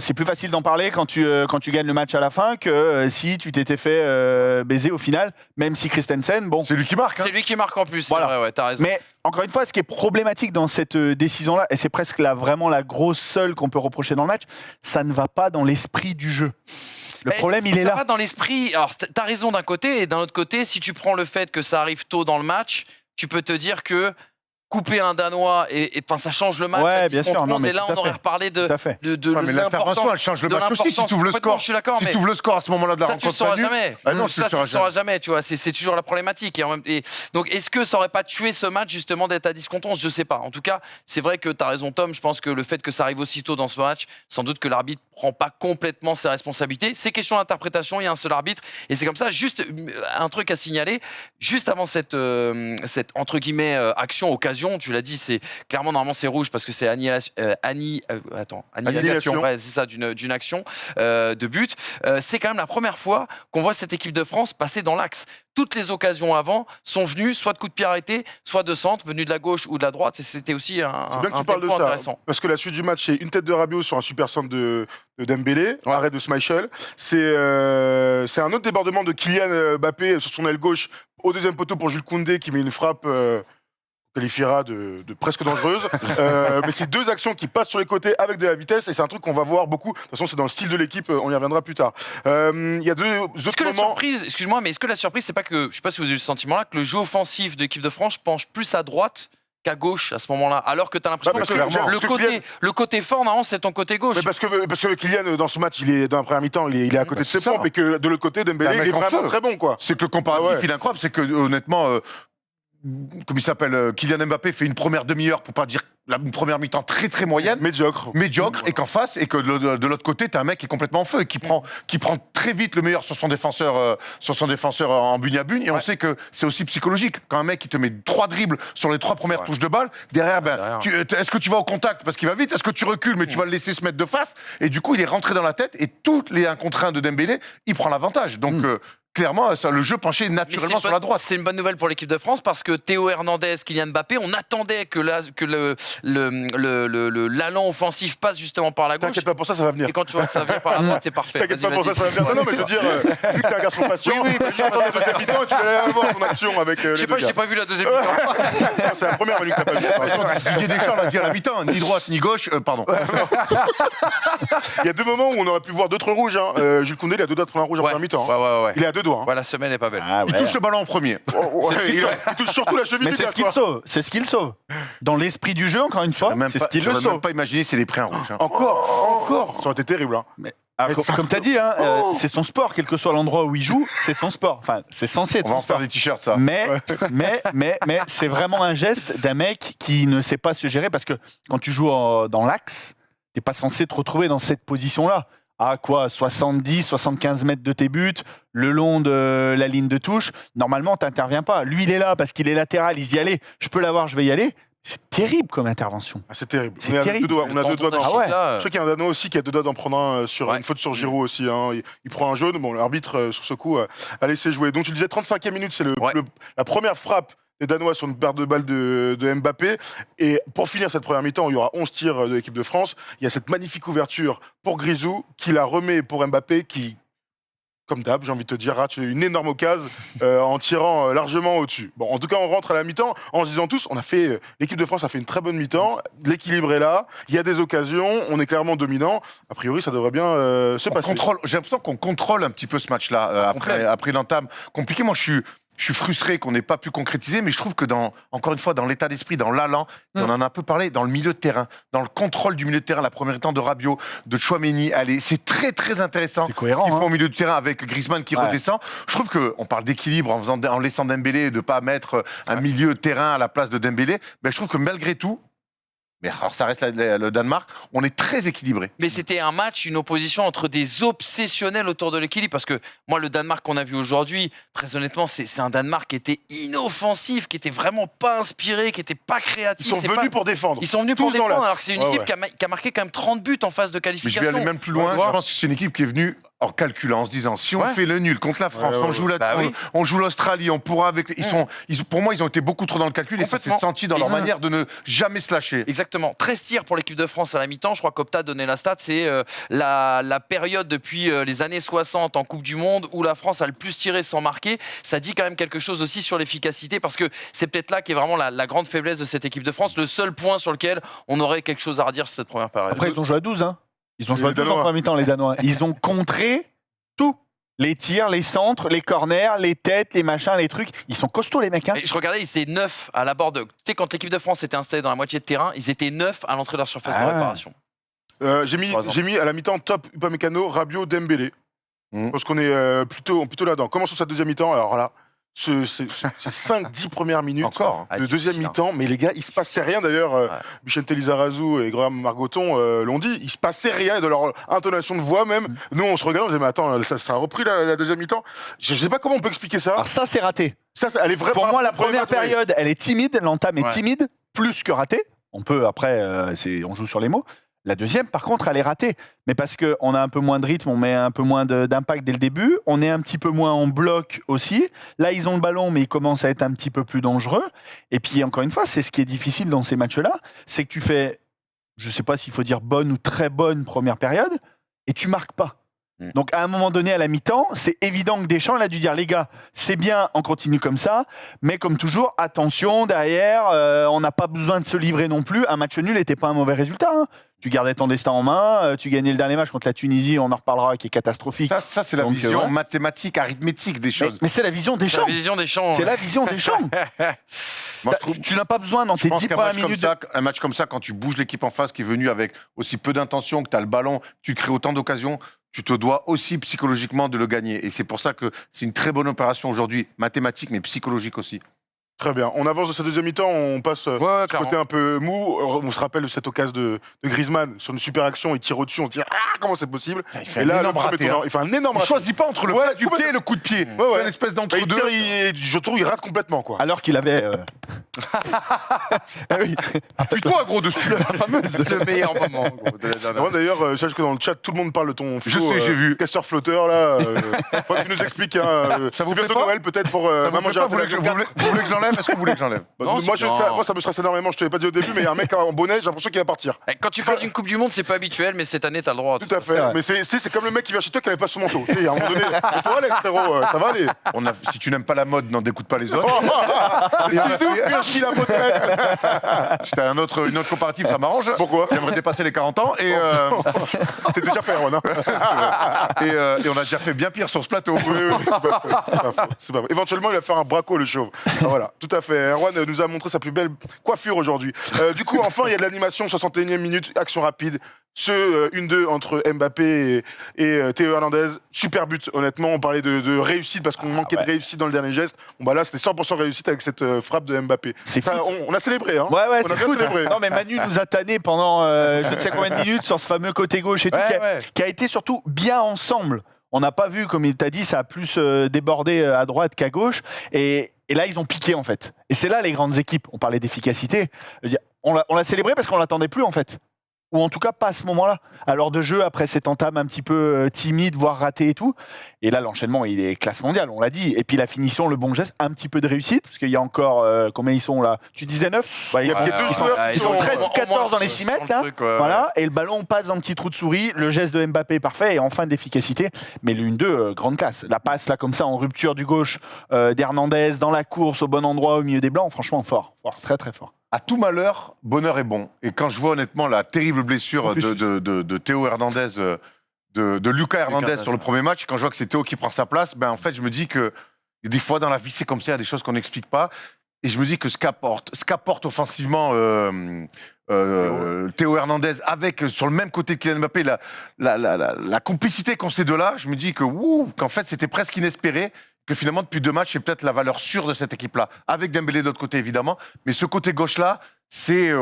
c'est plus facile d'en parler quand tu gagnes le match à la fin que si tu t'étais fait baiser au final, même si Christensen, bon... C'est lui qui marque. C'est lui qui marque en plus, voilà. C'est vrai, t'as raison. Mais encore une fois, ce qui est problématique dans cette décision-là, et c'est presque vraiment la grosse seule qu'on peut reprocher dans le match, ça ne va pas dans l'esprit du jeu. Le problème, il est là. Ça va dans l'esprit. Alors, t'as raison d'un côté, et d'un autre côté, si tu prends le fait que ça arrive tôt dans le match, tu peux te dire que couper un Danois et ça change le match. Ouais, bien sûr. Et là, on aurait reparlé de mais l'intervention, elle change le match aussi. Si tu ouvres le score, si tu ouvres le score à ce moment-là de la rencontre, tu le sauras jamais. Non, ça, tu le sauras jamais. Tu vois, c'est toujours la problématique. Donc, est-ce que ça aurait pas tué ce match justement d'être à 10 contre 11? Je sais pas. En tout cas, c'est vrai que tu as raison, Tom. Je pense que le fait que ça arrive aussitôt dans ce match, sans doute que l'arbitre prend pas complètement ses responsabilités. C'est question d'interprétation. Il y a un seul arbitre, et c'est comme ça. Juste un truc à signaler. Juste avant cette entre guillemets action, occasion. Tu l'as dit, c'est clairement normalement c'est rouge parce que c'est annihilation. Ouais, c'est ça, d'une action de but. C'est quand même la première fois qu'on voit cette équipe de France passer dans l'axe. Toutes les occasions avant sont venues soit de coup de pied arrêté, soit de centre, venues de la gauche ou de la droite. Et c'était aussi un bien que tu parles de ça, intéressant. Parce que la suite du match, c'est une tête de Rabiot sur un super centre de Dembélé, arrêt de Schmeichel. C'est un autre débordement de Kylian Mbappé sur son aile gauche au deuxième poteau pour Jules Koundé qui met une frappe qualifiera de presque dangereuse. Mais c'est deux actions qui passent sur les côtés avec de la vitesse et c'est un truc qu'on va voir beaucoup. De toute façon, c'est dans le style de l'équipe, on y reviendra plus tard. Il y a deux autres moments... surprise, excuse-moi, mais est-ce que la surprise, c'est pas que, je sais pas si vous avez eu ce sentiment-là, que le jeu offensif de l'équipe de France penche plus à droite qu'à gauche à ce moment-là, alors que tu as l'impression Parce que que le côté fort, normalement, c'est ton côté gauche. Mais parce que Kylian, dans ce match, il est dans la première mi-temps, il est à côté de ses pompes, et que de l'autre côté, Dembélé, il est vraiment très bon, quoi. C'est que le comparatif, il est incroyable. C'est que, honnêtement, comme il s'appelle, Kylian Mbappé fait une première demi-heure, pour pas dire une première mi-temps très très moyenne. Médiocre. Et qu'en face, et que de l'autre côté, t'as un mec qui est complètement en feu et qui prend très vite le meilleur sur son défenseur en bugne à bugne. Et on sait que c'est aussi psychologique. Quand un mec qui te met 3 dribbles sur les 3 premières touches de balle, derrière, est-ce que tu vas au contact parce qu'il va vite? Est-ce que tu recules mais tu vas le laisser se mettre de face? Et du coup, il est rentré dans la tête et toutes les 1 contre 1 de Dembélé, il prend l'avantage. Donc, clairement, le jeu penchait naturellement sur la droite. C'est une bonne nouvelle pour l'équipe de France parce que Théo Hernandez, Kylian Mbappé, on attendait que l'allant offensif passe justement par la gauche. T'inquiète pas, pour ça va venir. Et quand tu vois que ça vient par la droite, c'est parfait. T'inquiète pas, pour ça va venir. Non, mais je veux dire, vu que t'es un garçon patient, tu attends la deuxième mi-temps et tu vas aller voir ton action avec les deux gars. J'ai pas vu la deuxième mi-temps. C'est la première minute que t'as pas vu. Didier Deschamps l'a dit à la mi-temps, ni droite ni gauche, pardon. Il y a 2 moments où on aurait pu voir 2 traits rouges. Jules Koundé, il a 2 doigts de prendre un rouge en première mi-temps. Ouais. Il est à 2 doigts. La semaine est pas belle. Il touche le ballon en premier. Il touche surtout la cheville. Mais c'est ce qu'il sauve. C'est ce qu'il sauve. Dans l'esprit du jeu, encore une fois, c'est ce qu'il le sauve. Je sauve. même pas imaginer s'il est pris un rouge. Encore. Ça aurait été terrible. Mais, comme tu as dit, c'est son sport, quel que soit l'endroit où il joue, c'est son sport. Enfin, c'est censé être On va son en faire sport. des t-shirts, ça. Mais c'est vraiment un geste d'un mec qui ne sait pas se gérer parce que quand tu joues dans l'axe, t'es pas censé te retrouver dans cette position-là. À 70, 75 mètres de tes buts, le long de la ligne de touche, normalement, t'interviens pas. Lui, il est là parce qu'il est latéral, il se dit, allez, je peux l'avoir, je vais y aller. C'est terrible comme intervention. C'est terrible. C'est On a terrible. 2 doigts. On a 2 doigts d'en Ah ouais. Je sais qu'il y a un Danois aussi qui a 2 doigts d'en prendre un sur une faute sur Giroud aussi. Il prend un jaune. Bon, l'arbitre, sur ce coup, a laissé jouer. Donc, tu le disais, 35e minute, c'est la première frappe des Danois sur une paire de balles de Mbappé. Et pour finir cette première mi-temps, il y aura 11 tirs de l'équipe de France. Il y a cette magnifique ouverture pour Grisou qui la remet pour Mbappé qui, comme d'hab, j'ai envie de te dire, rate une énorme occasion en tirant largement au-dessus. Bon, en tout cas, on rentre à la mi-temps en se disant tous, l'équipe de France a fait une très bonne mi-temps, l'équilibre est là, il y a des occasions, on est clairement dominant. A priori, ça devrait bien se passer. J'ai l'impression qu'on contrôle un petit peu ce match-là après l'entame compliqué. Moi, je suis frustré qu'on n'ait pas pu concrétiser, mais je trouve que encore une fois, dans l'état d'esprit, dans l'allant, on en a un peu parlé, dans le milieu de terrain, dans le contrôle du milieu de terrain, la première temps de Rabiot, de Tchouaméni, c'est très très intéressant. C'est cohérent. Ils font au milieu de terrain avec Griezmann qui redescend. Je trouve qu'on parle d'équilibre en laissant Dembélé et de ne pas mettre un milieu de terrain à la place de Dembélé. Mais je trouve que malgré tout, mais alors ça reste le Danemark, on est très équilibré. Mais c'était un match, une opposition entre des obsessionnels autour de l'équilibre. Parce que moi, le Danemark qu'on a vu aujourd'hui, très honnêtement, c'est un Danemark qui était inoffensif, qui était vraiment pas inspiré, qui était pas créatif. Ils sont venus pour défendre. Ils sont venus pour défendre, alors que c'est une équipe qui a marqué quand même 30 buts en phase de Mais qualification. je vais aller même plus loin. Je pense que c'est une équipe qui est venue en calculant, en se disant si on fait le nul contre la France, on joue l'Australie, on pourra avec. Pour moi, ils ont été beaucoup trop dans le calcul et ça s'est senti dans leur manière de ne jamais se lâcher. Exactement. 13 tirs pour l'équipe de France à la mi-temps. Je crois qu'Opta donnait la stat. C'est la période depuis les années 60 en Coupe du Monde où la France a le plus tiré sans marquer. Ça dit quand même quelque chose aussi sur l'efficacité parce que c'est peut-être là qu'est vraiment la grande faiblesse de cette équipe de France. Le seul point sur lequel on aurait quelque chose à redire sur cette première période. Après, ils ont joué à 12, hein. Ils ont joué à 12 en premier temps, les Danois. Ils ont contré tout. Les tirs, les centres, les corners, les têtes, les machins, les trucs. Ils sont costauds, les mecs. Hein. Je regardais, ils étaient 9 à la borde. Tu sais, quand l'équipe de France était installée dans la moitié de terrain, ils étaient 9 à l'entrée de leur surface de réparation. J'ai mis à la mi-temps top Upamecano, Rabiot, Dembélé. Parce qu'on est plutôt là-dedans. Commençons sa deuxième mi-temps. Alors là, c'est 5-10 premières minutes de deuxième mi-temps, mais les gars, il se passait rien. D'ailleurs, Vicente Lizarazu et Graham Margoton l'ont dit, il se passait rien, et de leur intonation de voix même. Nous, on se regardait, on se disait, mais attends, ça a repris la deuxième mi-temps. Je sais pas comment on peut expliquer ça. Alors ça, c'est raté. Elle est vraiment. Pour moi, la première période, elle est timide, l'entame est timide, plus que ratée. On peut, après, on joue sur les mots. La deuxième, par contre, elle est ratée. Mais parce qu'on a un peu moins de rythme, on met un peu moins d'impact dès le début. On est un petit peu moins en bloc aussi. Là, ils ont le ballon, mais ils commencent à être un petit peu plus dangereux. Et puis, encore une fois, c'est ce qui est difficile dans ces matchs-là. C'est que tu fais, je ne sais pas s'il faut dire bonne ou très bonne première période, et tu marques pas. Donc, à un moment donné, à la mi-temps, c'est évident que Deschamps, il a dû dire, les gars, c'est bien, on continue comme ça, mais comme toujours, attention, derrière, on n'a pas besoin de se livrer non plus. Un match nul n'était pas un mauvais résultat. Hein. tu gardais ton destin en main, tu gagnais le dernier match contre la Tunisie, on en reparlera, qui est catastrophique. Ça c'est la Donc, vision ouais. mathématique, arithmétique des choses. Mais c'est la vision des C'est la champs. vision des champs. C'est la vision des champs. Moi, je trouve- Tu n'as pas besoin dans Je tes pense 10 qu'un premières match, comme minutes. ça, un match comme ça, quand tu bouges l'équipe en face qui est venue avec aussi peu d'intention, que tu as le ballon, tu crées autant d'occasions, tu te dois aussi psychologiquement de le gagner. Et c'est pour ça que c'est une très bonne opération aujourd'hui, mathématique, mais psychologique aussi. Très bien. On avance de cette deuxième mi-temps, on passe Ouais, ce clairement. côté un peu mou. On se rappelle de cette occasion de Griezmann sur une super action, il tire au-dessus, on se dit comment c'est possible. Il fait Et un là, le énorme premier raté, tournant, hein. il fait un énorme Il ne raté. choisit pas entre le Ouais, plat du pied et le coup de pied. Ouais, Il ouais. fait une espèce Bah, il d'entre-deux. tire, je trouve il rate complètement quoi. Alors qu'il avait. Ah oui, Appuie-toi, gros, dessus. Le meilleur moment gros, de la dernière. Moi d'ailleurs, sache que dans le chat, tout le monde parle de ton Je flow, sais, j'ai vu. casseur flotteur là. Faut que tu nous expliques. Ça vous c'est plaît bientôt pas Noël peut-être pour Ça vous maman plaît j'ai pas, raté vous la voulez que- Coupe vous voulez que je l'enlève? Est-ce que vous voulez que je l'enlève? Bah, Non, moi, non. moi, ça me stresse énormément, je te l'ai pas dit au début, mais il y a un mec en bonnet, j'ai l'impression qu'il va partir. Eh, Quand tu parles d'une Coupe du Monde, c'est pas habituel, mais cette année, t'as le droit. Tout à C'est fait. vrai. Mais c'est comme le mec qui vient chez toi qui avait pas son manteau. Tu sais, à un moment donné, toi, les frérot, ça va aller. Si tu n'aimes pas la mode, n'en découte pas les autres. Et on a fait la retraite. C'était une autre comparative, ça m'arrange. Pourquoi J'aimerais dépasser les 40 ans C'est déjà fait, Ron. Hein. et on a déjà fait bien pire sur ce plateau. Oui, c'est pas faux, c'est pas faux, c'est pas faux. Éventuellement, il va faire un braco, le chauve. Ah, voilà, tout à fait. Erwan nous a montré sa plus belle coiffure aujourd'hui. Du coup, enfin, il y a de l'animation, 61e minute, action rapide. Ce 1-2 entre Mbappé et Théo Hernandez. Super but, honnêtement. On parlait de réussite parce qu'on manquait de réussite dans le dernier geste. Bon, bah là, c'était 100% réussite avec cette frappe de Mbappé. C'est Enfin, fou. on a célébré, hein. Ouais, on a c'est bien fou. célébré. Non, mais Manu nous a tanné pendant je ne sais combien de minutes sur ce fameux côté gauche et tout, qui a été surtout bien ensemble. On n'a pas vu, comme il t'a dit, ça a plus débordé à droite qu'à gauche. Et là, ils ont piqué, en fait. Et c'est là les grandes équipes. On parlait d'efficacité. Je veux dire, on l'a célébré parce qu'on l'attendait plus, en fait. Ou en tout cas, pas à ce moment-là. À l'heure de jeu, après cette entame un petit peu timide, voire ratée et tout. Et là, l'enchaînement, il est classe mondiale, on l'a dit. Et puis la finition, le bon geste, un petit peu de réussite. Parce qu'il y a encore, combien ils sont là? Tu disais 9? Il y a deux joueurs ils sont 13 ou au 14 moins dans les sur 6 le mètres, là. truc, ouais. Voilà, et le ballon passe dans le petit trou de souris, le geste de Mbappé est parfait, et enfin d'efficacité. Mais le 1-2, grande classe. La passe, là, comme ça, en rupture du gauche d'Hernandez, dans la course, au bon endroit, au milieu des Blancs, franchement, fort. Très, très fort. À tout malheur, bonheur est bon. Et quand je vois honnêtement la terrible blessure de Théo Hernandez, de Lucas Hernandez sur le premier match, quand je vois que c'est Théo qui prend sa place, ben en fait je me dis que des fois dans la vie c'est comme ça, il y a des choses qu'on n'explique pas. Et je me dis que ce qu'apporte offensivement Théo Hernandez avec sur le même côté de Kylian Mbappé, la complicité qu'ont ces deux-là, je me dis que qu'en fait c'était presque inespéré. Que finalement, depuis 2 matchs, c'est peut-être la valeur sûre de cette équipe-là. Avec Dembélé de l'autre côté, évidemment. Mais ce côté gauche-là, c'est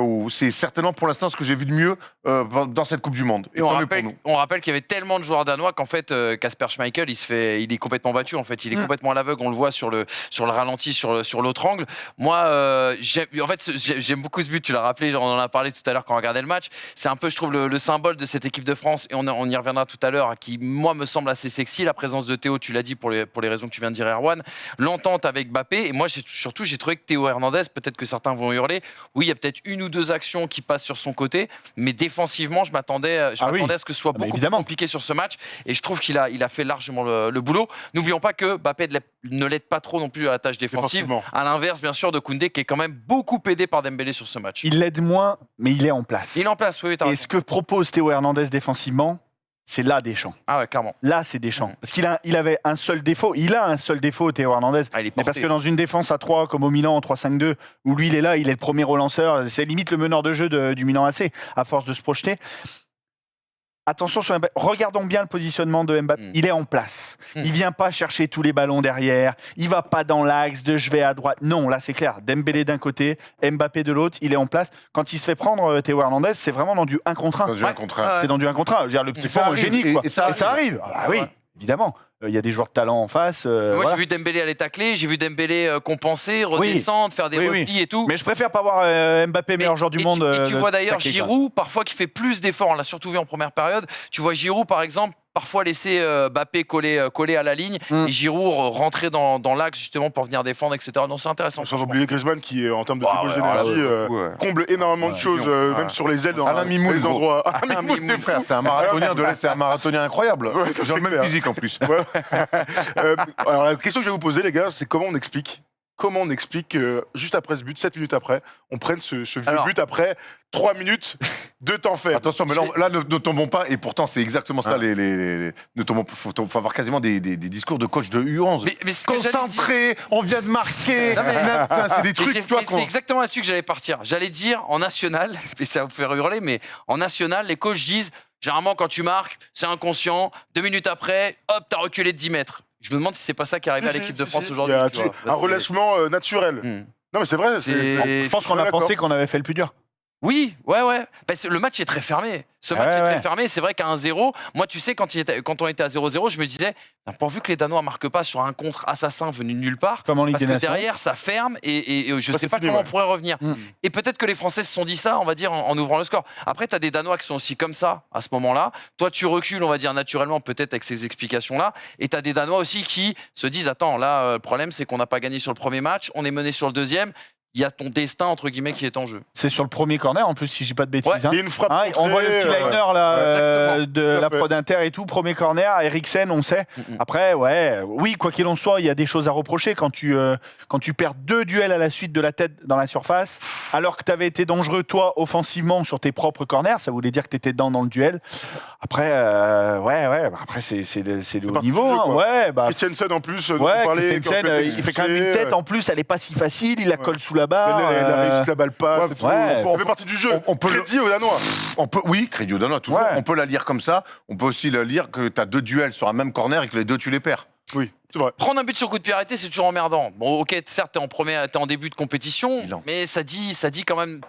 certainement pour l'instant ce que j'ai vu de mieux dans cette Coupe du Monde. Et on rappelle qu'il y avait tellement de joueurs danois qu'en fait, Kasper Schmeichel, il est complètement battu. En fait, il est complètement à l'aveugle. On le voit sur le ralenti, sur l'autre angle. Moi, j'aime beaucoup ce but. Tu l'as rappelé, on en a parlé tout à l'heure quand on regardait le match. C'est un peu, je trouve, le symbole de cette équipe de France. Et on y reviendra tout à l'heure, qui, moi, me semble assez sexy. La présence de Théo, tu l'as dit pour les raisons que tu viens de dire, Erwan. L'entente avec Mbappé. Et moi, j'ai trouvé que Théo Hernandez, peut-être que certains vont hurler, oui, il y a peut-être 1 ou 2 actions qui passent sur son côté, mais défensivement, je m'attendais à ce que ce soit beaucoup plus compliqué sur ce match, et je trouve qu'il a fait largement le boulot. N'oublions pas que Mbappé ne l'aide pas trop non plus à la tâche défensive, à l'inverse, bien sûr, de Koundé, qui est quand même beaucoup aidé par Dembélé sur ce match. Il l'aide moins, mais il est en place. Il est en place, oui, t'as Et raison. ce que propose Théo Hernandez défensivement, c'est là Deschamps. Ah ouais, clairement. Là, c'est Deschamps. Parce il avait un seul défaut. Il a un seul défaut, Théo Hernandez. Mais parce que dans une défense à 3, comme au Milan en 3-5-2, où lui, il est là, il est le premier relanceur, c'est limite le meneur de jeu du Milan AC, à force de se projeter. Attention sur Mbappé. Regardons bien le positionnement de Mbappé. Il est en place. Il vient pas chercher tous les ballons derrière. Il va pas dans l'axe de je vais à droite. Non, là c'est clair. Dembélé d'un côté, Mbappé de l'autre. Il est en place. Quand il se fait prendre Théo Hernandez, c'est vraiment dans du 1 contre 1. Dans du 1 contre 1. C'est dans du 1 contre 1. Je veux dire, le petit fort génie, quoi. Et ça arrive. Ah, oui, évidemment. Il y a des joueurs de talent en face. Moi, voilà. j'ai vu Dembélé aller tacler, j'ai vu Dembélé compenser, redescendre, faire des replis et tout. Mais je préfère pas voir Mbappé meilleur joueur du monde. Et tu vois d'ailleurs Giroud, parfois, qui fait plus d'efforts. On l'a surtout vu en première période. Tu vois Giroud, par exemple, parfois laisser Mbappé coller à la ligne et Giroud rentrer dans l'axe justement pour venir défendre, etc. Donc c'est intéressant. Sans oublier Griezmann qui, en termes de débauche d'énergie, comble énormément de choses, même sur les ailes dans Alain Mimoun, les endroits. Alain Mimoun, des frères, c'est un marathonien de l'Est, c'est un marathonien incroyable. Ouais, Ils ont le même physique en plus. Alors la question que je vais vous poser, les gars, c'est comment on explique comment on explique que juste après ce but, 7 minutes après, on prenne ce vieux Alors- but après 3 minutes de temps faible. Attention, mais là, ne tombons pas, et pourtant c'est exactement ça, ne tombons pas, faut avoir quasiment des discours de coach de U11. Mais ce que j'allais dire- Concentré, on vient de marquer, Non, mais- Enfin, c'est des Mais trucs, toi, c'est exactement là-dessus que j'allais partir. J'allais dire en national, et ça va vous faire hurler, mais en national, les coachs disent généralement quand tu marques, c'est inconscient. 2 minutes après, hop, t'as reculé de 10 mètres. Je me demande si c'est pas ça qui est arrivé à l'équipe de France Il y aujourd'hui. a tu vois. un relâchement naturel. Hmm. Non, mais c'est vrai. Je pense qu'on a pensé qu'on avait fait le plus dur. Oui, ouais. Le match est très fermé. Ce match est très fermé. C'est vrai qu'à 1-0, moi, tu sais, quand on était à 0-0, je me disais, pourvu que les Danois marquent pas sur un contre assassin venu de nulle part, Comme en Ligue parce des que Nations. derrière, ça ferme et je Ouais, sais c'est pas fini, comment ouais. on pourrait revenir. Et peut-être que les Français se sont dit ça, on va dire, en ouvrant le score. Après, tu as des Danois qui sont aussi comme ça à ce moment-là. Toi, tu recules, on va dire, naturellement, peut-être avec ces explications-là. Et tu as des Danois aussi qui se disent, attends, là, le problème, c'est qu'on n'a pas gagné sur le premier match, on est mené sur le deuxième. Il y a ton destin, entre guillemets, qui est en jeu. C'est sur le premier corner, en plus, si je dis pas de bêtises. Ouais, hein. Et une frappe. Hein, on voit le petit contrée, liner là, exactement. de Tout à la fait. Prod Inter et tout, premier corner, Eriksen, on sait. Mm-mm. Après, oui, quoi qu'il en soit, il y a des choses à reprocher quand tu perds 2 duels à la suite de la tête dans la surface, alors que tu avais été dangereux, toi, offensivement, sur tes propres corners, ça voulait dire que tu étais dans le duel. Après, après c'est le haut partie niveau. du jeu, Hein, quoi. ouais, bah, Christiansen en plus. dont on ouais, parlait, Christensen, qui a été il fait quand même une expulsé, tête, en plus, elle est pas si facile, il la colle sous la barre. Il a réussi la balle passe. ouais, et tout. ouais. On fait partie du jeu. On peut le- Crédit aux Danois. Oui, crédit au Danois, toujours. Ouais. On peut la lire comme ça. On peut aussi la lire que tu as 2 duels sur un même corner et que les 2 tu les perds. Oui, c'est vrai. Prendre un but sur coup de pied arrêté, c'est toujours emmerdant. Bon, ok, certes, t'es en début de compétition, Milan. mais ça dit quand même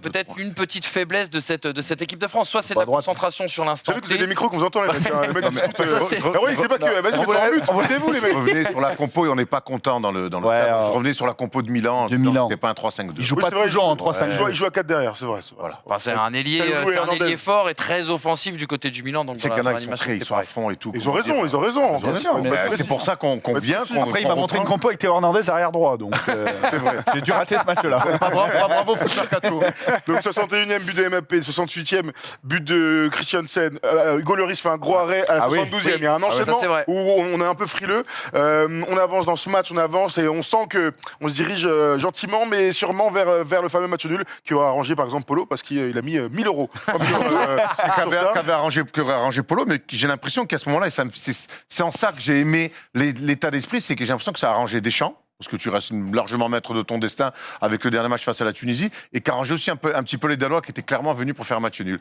peut-être une petite faiblesse de cette équipe de France. Soit c'est de Pas la droite. concentration sur l'instant C'est vrai que vous avez T. des micros qu'on vous entend, les mecs. Les mecs discutent, Ça, c'est- Ah oui, c'est pas que. Vas-y, On mettez en but. voulait- Mettez-vous, les mecs. Revenez sur la compo et on n'est pas content dans le Ouais, cadre. alors. Je revenais sur la compo de Milan. De Milan. C'était pas un 3-5-2. Il joue Oui, pas c'est vrai, toujours en il 3-5. joue à 4 derrière, c'est vrai. Voilà. Enfin, c'est un ailier, Kalou et c'est un Hernandez. ailier fort et très offensif du côté du Milan. Donc C'est dans qu'il y en la a qui sont animation, prêts, ils c'était sont à pareil. fond et tout. Ils ont comment raison, dire. ils ont raison. Ils ont bien sûr. raison. Mais C'est pour ça qu'on Mais vient. aussi, qu'on- Après, il qu'on m'a montré une reprend. compo avec Théo Hernandez arrière droit, donc j'ai dû rater ce match-là. Pas bravo, foot mercato. Donc 61e but de Mbappé, 68e but de Christiansen. Hugo Lloris fait un gros arrêt à la Ah oui, 72e. Il y a un ça, enchaînement c'est vrai. où on est un peu frileux. On avance dans ce match, on avance et on sent que on se dirige gentiment mais sûrement vers le fameux match nul qui aura arrangé par exemple Polo parce qu'il a mis 1000 euros. Qu'avait arrangé Polo, mais j'ai l'impression qu'à ce moment-là, et c'est en ça que j'ai aimé l'état d'esprit, c'est que j'ai l'impression que ça a arrangé Deschamps, parce que tu restes largement maître de ton destin avec le dernier match face à la Tunisie, et qu'a arrangé aussi un petit peu les Danois qui étaient clairement venus pour faire un match nul.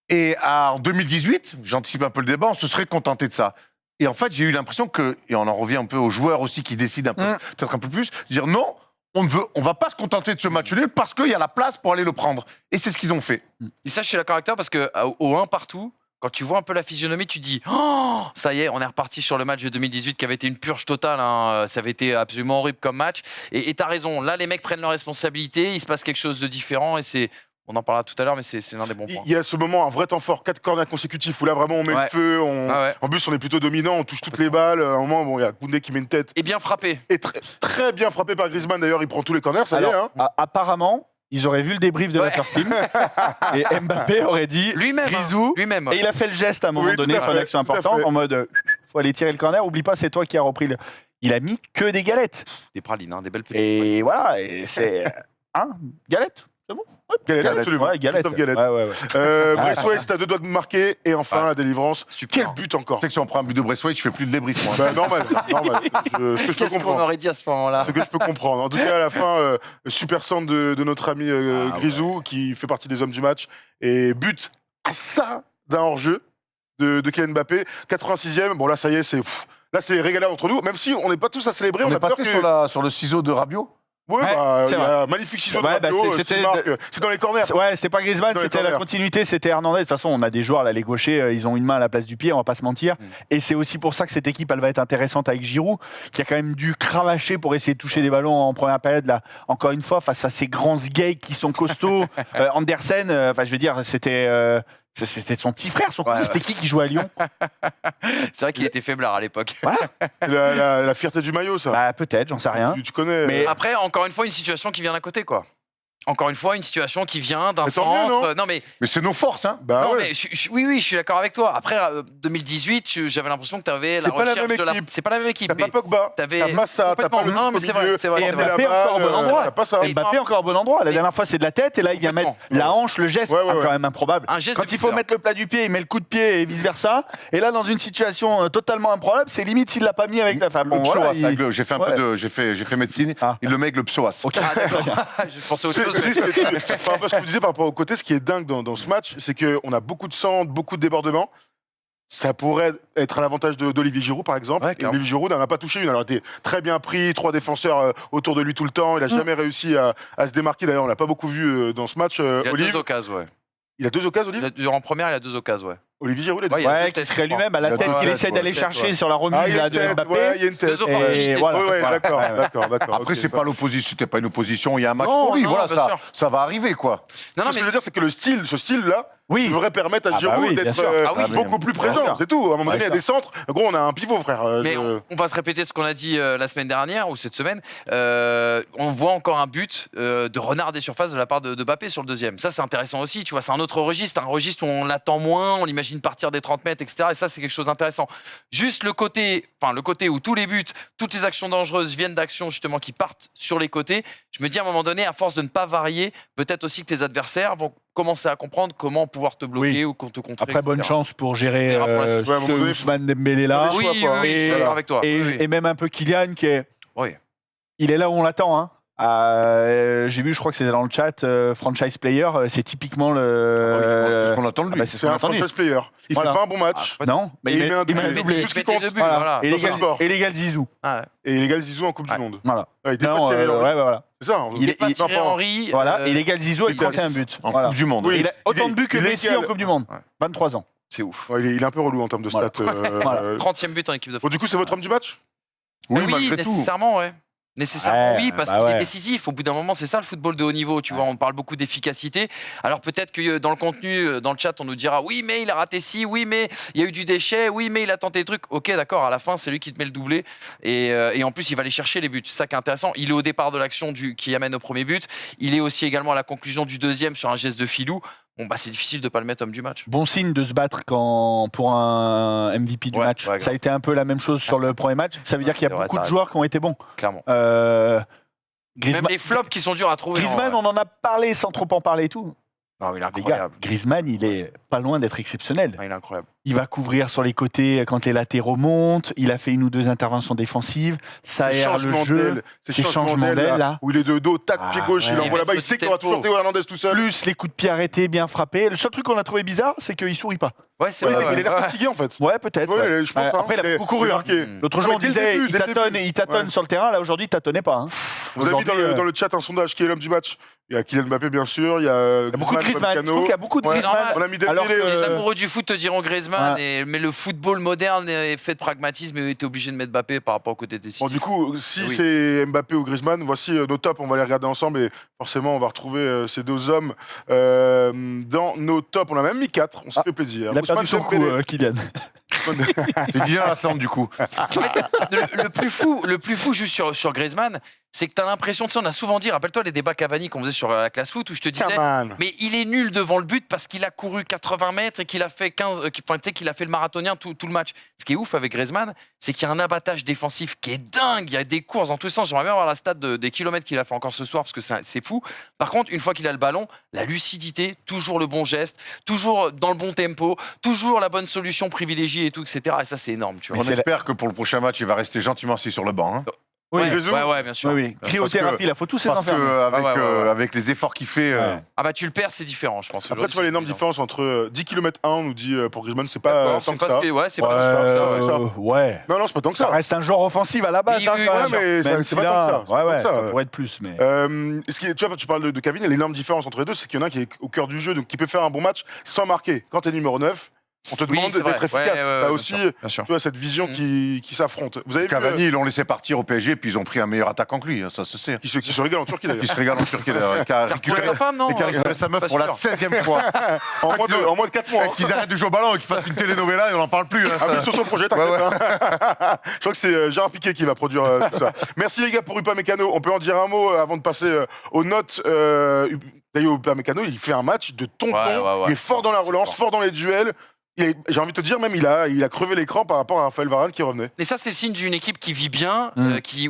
Et en 2018, j'anticipe un peu le débat, on se serait contenté de ça. Et en fait, j'ai eu l'impression que, et on en revient un peu aux joueurs aussi qui décident un peu, peut-être un peu plus, dire non, on va pas se contenter de ce match nul parce qu'il y a la place pour aller le prendre. Et c'est ce qu'ils ont fait. Et ça, je suis d'accord avec toi parce que au 1 partout, quand tu vois un peu la physionomie, tu te dis oh, ça y est, on est reparti sur le match de 2018 qui avait été une purge totale. Hein. Ça avait été absolument horrible comme match. Et tu as raison. Là, les mecs prennent leurs responsabilités. Il se passe quelque chose de différent. Et on en parlera tout à l'heure, mais c'est l'un des bons points. Il y a ce moment, un vrai temps fort, 4 corners consécutifs où là vraiment on met Ouais. le feu. Ah ouais. En plus, on est plutôt dominant, on touche toutes les balles. À un moment, bon, il y a Koundé qui met une tête. Et bien frappé. Et très bien frappé par Griezmann d'ailleurs, il prend tous les corners, ça y est. Alors, Hein. apparemment, ils auraient vu le débrief de la Ouais. First Team et Mbappé aurait dit Lui-même. Grisou. Lui-même. Et il a fait le geste à un moment Oui, tout donné, à fin fait, d'action tout à importante, fait. en mode faut aller tirer le corner. Oublie pas, c'est toi qui as repris le. Il a mis que des galettes. Des pralines, hein, des belles petites. Et voilà, et c'est. Galette c'est bon Galette, Galette. absolument. Ouais, galette. Christophe Galette. Ouais. Braithwaite, c'est à 2 doigts de marquer. Et enfin, Ouais. la délivrance. Stupide. Quel but encore. Tu sais que si on prend un but de Braithwaite, je fais plus de débrief, moi. Bah, normal. Ce que je peux Qu'est-ce qu'on comprendre. aurait dit à ce moment-là? Ce que je peux comprendre. En tout cas, à la fin, super centre de notre ami Grisou, qui fait partie des hommes du match. Et but à ça d'un hors-jeu de Kylian Mbappé. 86e. Bon, là, ça y est, là, c'est régalade entre nous. Même si on n'est pas tous à célébrer, On on est a peur passé que... sur le ciseau de Rabiot. Ouais, Ouais, bah, c'est il y a un magnifique ciseau de Ouais, bah, Rabiot, c'était- c'est Marc, c'est dans les corners. Ouais, c'était pas Griezmann, Dans les c'était la corners. continuité, c'était Hernandez. De toute façon, on a des joueurs, là, les gauchers, ils ont une main à la place du pied, on va pas se mentir. Et c'est aussi pour ça que cette équipe, elle va être intéressante avec Giroud, qui a quand même dû cravacher pour essayer de toucher des ballons en première période, là, encore une fois, face à ces grands gays qui sont costauds. Andersen, enfin, je veux dire, c'était son petit frère, son cousin, c'était qui jouait à Lyon? C'est vrai qu'il était faiblard à l'époque. La fierté du maillot, ça. Bah, peut-être, j'en sais rien. Tu connais. Mais- Après, encore une fois, une situation qui vient d'un côté, quoi. Encore une fois, une situation qui vient d'un Mais tant mieux, centre. Non, mais Mais c'est nos forces, hein. Bah non, ouais. mais oui, je suis d'accord avec toi. Après, 2018, j'avais l'impression que tu avais la C'est pas la recherche même de la. équipe. C'est pas la même équipe. T'as mais pas Pogba, t'avais- t'as Massa, t'as pas le complètement. Non, truc mais c'est au vrai, milieu, c'est vrai, et c'est vrai. Mbappé encore au bon endroit. t'as pas ça. Mais- Mbappé encore au bon endroit. La Mais- dernière fois, c'est de la tête et là, il vient mettre Complètement. la hanche, le geste, Ouais, ouais, ouais. quand même improbable. Un geste Quand de il faut buteur. mettre le plat du pied, il met le coup de pied et vice versa. Et là, dans une situation totalement improbable, c'est limite s'il l'a pas mis avec la femme. Le Bon, psoas, voilà, il- j'ai fait un Ouais. peu de, j'ai fait médecine. Ah. Il le met avec le psoas. Ok. Ah, d'accord. Je pensais à autre chose. C'est juste que enfin, parce que vous disiez par rapport au côté, ce qui est dingue dans ce match, c'est qu'on a beaucoup de centres, beaucoup de débordements. Ça pourrait être à l'avantage d'Olivier Giroud, par exemple. Ouais, Et clairement. Olivier Giroud n'en a pas touché une. Alors, il était très bien pris, 3 défenseurs autour de lui tout le temps. Il n'a jamais réussi à se démarquer. D'ailleurs, on l'a pas beaucoup vu dans ce match. Il a Olivier, deux occasions, ouais. il a 2 occasions, Olivier En première, il a 2 occasions, ouais. Olivier Giroud, il a deux. Ouais, il y a Ouais, deux qui têtes, serait je crois. lui-même à la Il y a tête deux qu'il têtes, essaie ouais, d'aller tête, chercher ouais. sur la remise Ah, il y a là, une de tête, Mbappé. ouais, il y a une tête. Deux opportunités. voilà. Ouais, ouais, Voilà. d'accord, Ouais, ouais. d'accord. Après, ok, c'est ça. pas l'opposition, c'était pas une opposition. Il y a un match Non, pour lui. non, Voilà, bien sûr. ça va arriver, quoi. Non, non, Ce que mais je veux dire, c'est que ce style-là, Oui. devrait permettre à Ah bah Giroud oui, bien d'être sûr. Ah oui, beaucoup plus bien présent. sûr. C'est tout. À un moment donné, il y a Bien des centres. Gros, on a un pivot, frère. Mais on va se répéter ce qu'on a dit la semaine dernière ou cette semaine. On voit encore un but de renard des surfaces de la part de Mbappé sur le deuxième. Ça, c'est intéressant aussi. Tu vois, c'est un autre registre, où on l'attend moins, on l'imagine partir des 30 mètres, etc. Et ça, c'est quelque chose d'intéressant. Juste le côté où tous les buts, toutes les actions dangereuses viennent d'actions justement qui partent sur les côtés. Je me dis à un moment donné, à force de ne pas varier, peut-être aussi que tes adversaires vont commencer à comprendre comment pouvoir te bloquer ou te contrer. Après, bonne etc. chance pour gérer verra pour la suite. Ouais, à un moment donné, ce Ousmane Dembélé là. faut- Oui, choix, oui, quoi. oui, je suis Et- d'accord avec toi. Et, Oui, oui. et même un peu Kylian qui est. Oui. Il est là où on l'attend. Hein. J'ai vu, je crois que c'était dans le chat, franchise player, c'est typiquement C'est ce le. qu'on attend de Ah lui. bah, c'est ce C'est qu'on un attend de lui. franchise player. Il Voilà. fait pas un bon match. Non, mais Et il met un il met un doublé. doublé. Tout ce qui Il met compte. des buts, Voilà. voilà. Et Dans ce sport. légal Zizou. Ah, Et il égale Zizou en Coupe Ouais. du Monde. Voilà. Ouais, il dépasse Non, Thierry Henry. ouais, voilà. C'est ça. Il est- pas il- Thierry non, pas- Henry. Voilà. Et légal Zizou avec il est- 31 buts. En Voilà. Coupe du Monde. Oui. Il a autant de buts que il Messi égale- en Coupe du Monde. Ouais. 23 ans. C'est ouf. Ouais, il est un peu relou en termes de stats. Voilà. Voilà. 30e but en équipe de Bon, France. du coup, c'est votre homme du match Oui, Oui, malgré tout. nécessairement, ouais. Nécessairement, Ouais, oui, parce bah qu'il ouais. est décisif. Au bout d'un moment, c'est ça le football de haut niveau. Tu vois, on parle beaucoup d'efficacité. Alors peut-être que dans le contenu, dans le chat, on nous dira oui, mais il a raté ci, oui, mais il y a eu du déchet, oui, mais il a tenté des trucs. Ok, d'accord. À la fin, c'est lui qui te met le doublé. Et en plus, il va aller chercher les buts. C'est ça qui est intéressant. Il est au départ de l'action qui amène au premier but. Il est aussi également à la conclusion du deuxième sur un geste de filou. Bon, bah, c'est difficile de pas le mettre homme du match. Bon signe de se battre pour un MVP du Ouais, match. ouais, Ça a été un peu la même chose sur le premier match. Ça veut dire qu'il y a c'est vrai, beaucoup de t'as joueurs qui ont été bons. Clairement. Même Griezmann, les flops qui sont durs à trouver. Griezmann, on en a parlé sans trop en parler et tout. Non, il est Les gars, incroyable. Griezmann, il est pas loin d'être exceptionnel. Il est incroyable. Il va couvrir sur les côtés quand les latéraux montent. Il a fait 1 ou 2 interventions défensives. Ça Ces aère le changements jeu. d'aile, Ces changements d'aile, là. où il est de dos, tac, Ah, pied gauche, il ouais. envoie là-bas, il sait qu'il y aura toujours Théo Hernandez tout seul. Plus les coups de pied arrêtés, bien frappés. Le seul truc qu'on a trouvé bizarre, c'est qu'il sourit pas. Ouais, c'est Ouais, vrai. il a l'air ouais. fatigué en fait. Ouais, peut-être. Ouais, ouais. je pense, hein. Après, il a beaucoup couru. est hein. marqué. Mm. L'autre jour, Ah, on mais dès le disait début, il dès le tâtonne, début. il tâtonne Ouais. sur le terrain. Là, aujourd'hui, il tâtonnait pas. Hein. Vous avez mis Aujourd'hui, dans le chat un sondage qui est l'homme du match. Il y a Kylian Mbappé, bien sûr. Il y a il y a beaucoup de Griezmann. Je trouve qu'il y a beaucoup de Ouais. Griezmann. normal. On a mis Alors Dembélé. que- Les amoureux du foot te diront Griezmann, Ouais. mais le football moderne est fait de pragmatisme et tu es obligé de mettre Mbappé par rapport au côté décisif. Bon, du coup, si Oui. c'est Mbappé ou Griezmann, voici nos tops. On va les regarder ensemble et forcément, on va retrouver ces deux hommes dans nos tops. On a même mis 4. On s'est Ah, fait plaisir. Il a perdu Ousmane son coup, Dembélé. Kylian. C'est bien la somme, du coup. le plus fou juste sur Griezmann, c'est que tu as l'impression, tu sais, on a souvent dit, rappelle-toi les débats Cavani qu'on faisait sur la classe foot où je te disais, Come on. mais il est nul devant le but parce qu'il a couru 80 mètres et qu'il a fait 15, enfin, tu sais, qu'il a fait le marathonien tout le match. Ce qui est ouf avec Griezmann, c'est qu'il y a un abattage défensif qui est dingue. Il y a des courses dans tous les sens. J'aimerais bien avoir la stat des kilomètres qu'il a fait encore ce soir parce que c'est fou. Par contre, une fois qu'il a le ballon, la lucidité, toujours le bon geste, toujours dans le bon tempo, toujours la bonne solution privilégiée et tout, etc. Et ça, c'est énorme, tu vois. On espère que pour le prochain match, il va rester gentiment assis sur le banc. Hein. Oui, ouais, Grisou. ouais, bien sûr. Oui, oui. Cryothérapie, il faut tous ces Parce enfermer. qu'avec Ouais. avec les efforts qu'il fait, Ouais. Ah bah tu le perds, c'est différent, je pense. Après, Aujourd'hui, tu vois c'est l'énorme évident. différence entre 10 km 1, on nous dit pour Griezmann, c'est pas D'accord, tant c'est que pas ça. ce que- ouais, c'est pas Ouais, si ça, ouais. ça. Ouais. Non, c'est pas tant que Ça ça. reste un joueur offensif à la base. Oui, hein, oui, quand ouais, même. mais Même c'est si pas là, tant que ça, c'est ouais, pas ouais, tant que ça, ça ouais. pourrait être plus. Mais... Tu vois, tu parles de Kevin, et l'énorme différence entre les deux, c'est qu'il y en a un qui est au cœur du jeu, donc qui peut faire un bon match sans marquer. Quand t'es numéro 9, On te demande c'est vrai. d'être efficace. T'as bien aussi sûr, bien sûr. tu vois, cette vision qui s'affronte. Vous avez vu Cavani, ils l'ont laissé partir au PSG, puis ils ont pris un meilleur attaquant que lui, ça se sait. qui se régale en Turquie d'ailleurs. Qui se régale en Turquie d'ailleurs. Qui a Retrouver récupéré, sa femme, non et qui a récupéré sa meuf Pas pour la sûr. 16e fois. En moins de 4 mois. Et qu'ils arrêtent de jouer au ballon et qu'ils fassent une telenovela et on n'en parle plus. Hein, Ah ça. oui, sur son projet, t'inquiète. Ouais, ouais. Hein. Je crois que c'est Gérard Piquet qui va produire tout ça. Merci les gars pour Upamecano. On peut en dire un mot avant de passer aux notes. D'ailleurs, Upamecano, il fait un match de tonton. Ouais. Il est fort dans la relance, fort. fort dans les duels. J'ai envie de te dire, même il a crevé l'écran par rapport à Raphaël Varane qui revenait. Et ça, c'est le signe d'une équipe qui vit bien,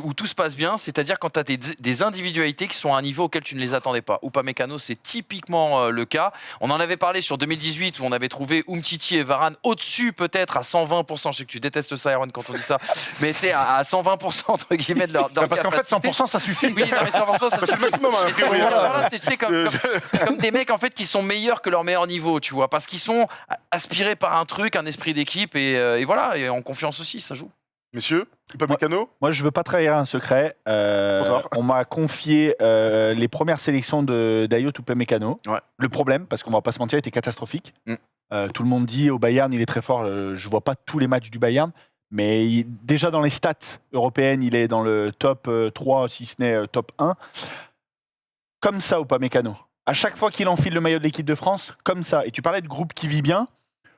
où tout se passe bien. C'est-à-dire quand tu as des individualités qui sont à un niveau auquel tu ne les attendais pas. Upamecano, c'est typiquement le cas. On en avait parlé sur 2018 où on avait trouvé Umtiti et Varane au-dessus peut-être à 120%. Je sais que tu détestes ça, Erwan, quand on dit ça. Mais tu sais, à 120% entre guillemets de leur Parce qu'en fait, capacité. 100%, ça suffit. Oui, non, mais 100%, ça C'est le maximum, hein, a priori. Voilà, c'est, tu sais, comme des mecs en fait qui sont meilleurs que leur meilleur niveau, tu vois, parce qu'ils sont aspirés par un truc, un esprit d'équipe et voilà, et en confiance aussi, ça joue. Messieurs, Upamecano, Moi, je veux pas trahir un secret. Bonsoir. On m'a confié les premières sélections de Dayot Upamecano. Ouais. Le problème, parce qu'on va pas se mentir, était catastrophique. Mm. Tout le monde dit au Bayern, il est très fort. Je vois pas tous les matchs du Bayern. Mais déjà dans les stats européennes, il est dans le top 3, si ce n'est top 1. Comme ça, Upamecano. À chaque fois qu'il enfile le maillot de l'équipe de France, comme ça. Et tu parlais de groupe qui vit bien.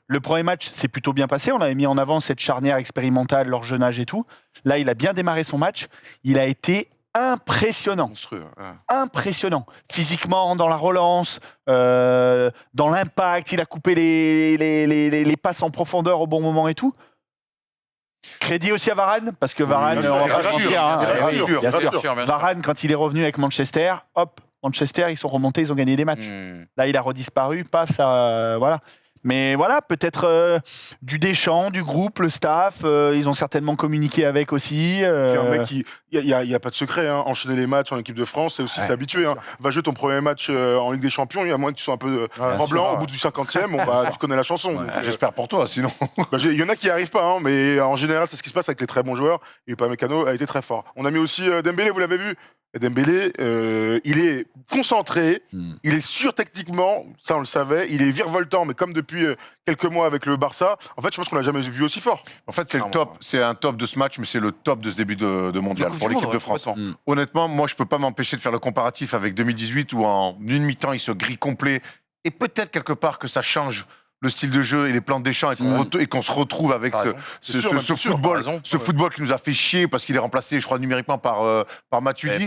Le premier match s'est plutôt bien passé. On avait mis en avant cette charnière expérimentale, leur jeune âge et tout. Là, il a bien démarré son match. Il a été impressionnant. Monstrueux. Impressionnant. Physiquement, dans la relance, dans l'impact. Il a coupé les passes en profondeur au bon moment et tout. Crédit aussi à Varane, parce que Varane, bien sûr, on va bien pas se sûr, mentir, hein. bien sûr, Oui, bien bien sûr. sûr. Bien sûr. Varane, quand il est revenu avec Manchester, hop, Manchester, ils sont remontés, ils ont gagné des matchs. Là, il a redisparu, paf, ça, voilà. Mais voilà, peut-être du Deschamps, du groupe, le staff, ils ont certainement communiqué avec aussi. Puis un mec qui. Il n'y a pas de secret, hein. Enchaîner les matchs en équipe de France, c'est aussi s'habituer. Hein. Va jouer ton premier match en Ligue des Champions, il y a moins que tu sois un peu en blanc, au bout du 50e, tu connais la chanson. Donc, J'espère pour toi, sinon. il y en a qui n'y arrivent pas, hein, mais en général, c'est ce qui se passe avec les très bons joueurs. Et Upamecano a été très fort. On a mis aussi Dembélé, vous l'avez vu. Et Dembélé, il est concentré, il est sûr techniquement, ça on le savait, il est virevoltant, mais comme depuis quelques mois avec le Barça, en fait, je pense qu'on l'a jamais vu aussi fort. En fait, c'est le top. C'est un top de ce match, mais c'est le top de ce début de mondial pour l'équipe de France. Honnêtement, moi, je peux pas m'empêcher de faire le comparatif avec 2018 où en une mi-temps, il se grille complet. Et peut-être quelque part que ça change le style de jeu et les plans de Deschamps et qu'on se retrouve avec ce football qui nous a fait chier parce qu'il est remplacé, je crois, numériquement par Matuidi.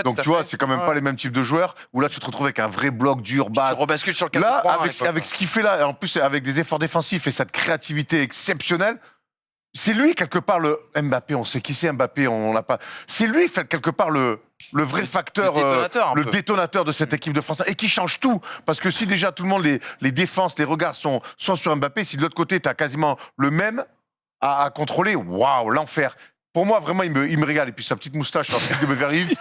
Donc tu vois, c'est quand même pas les mêmes types de joueurs où là tu te retrouves avec un vrai bloc dur, bas. Tu rebascules sur le 4-3. Là, avec ce qu'il fait là, et en plus avec des efforts défensifs et cette créativité exceptionnelle, c'est lui quelque part le Mbappé. On sait qui c'est Mbappé, on l'a pas. C'est lui quelque part le vrai facteur, le détonateur de cette équipe de France et qui change tout. Parce que si déjà tout le monde, les défenses, les regards sont sur Mbappé, si de l'autre côté tu as quasiment le même à contrôler, waouh, l'enfer. Pour moi, vraiment, il me régale. Et puis sa petite moustache, la petite de Beverly Hills,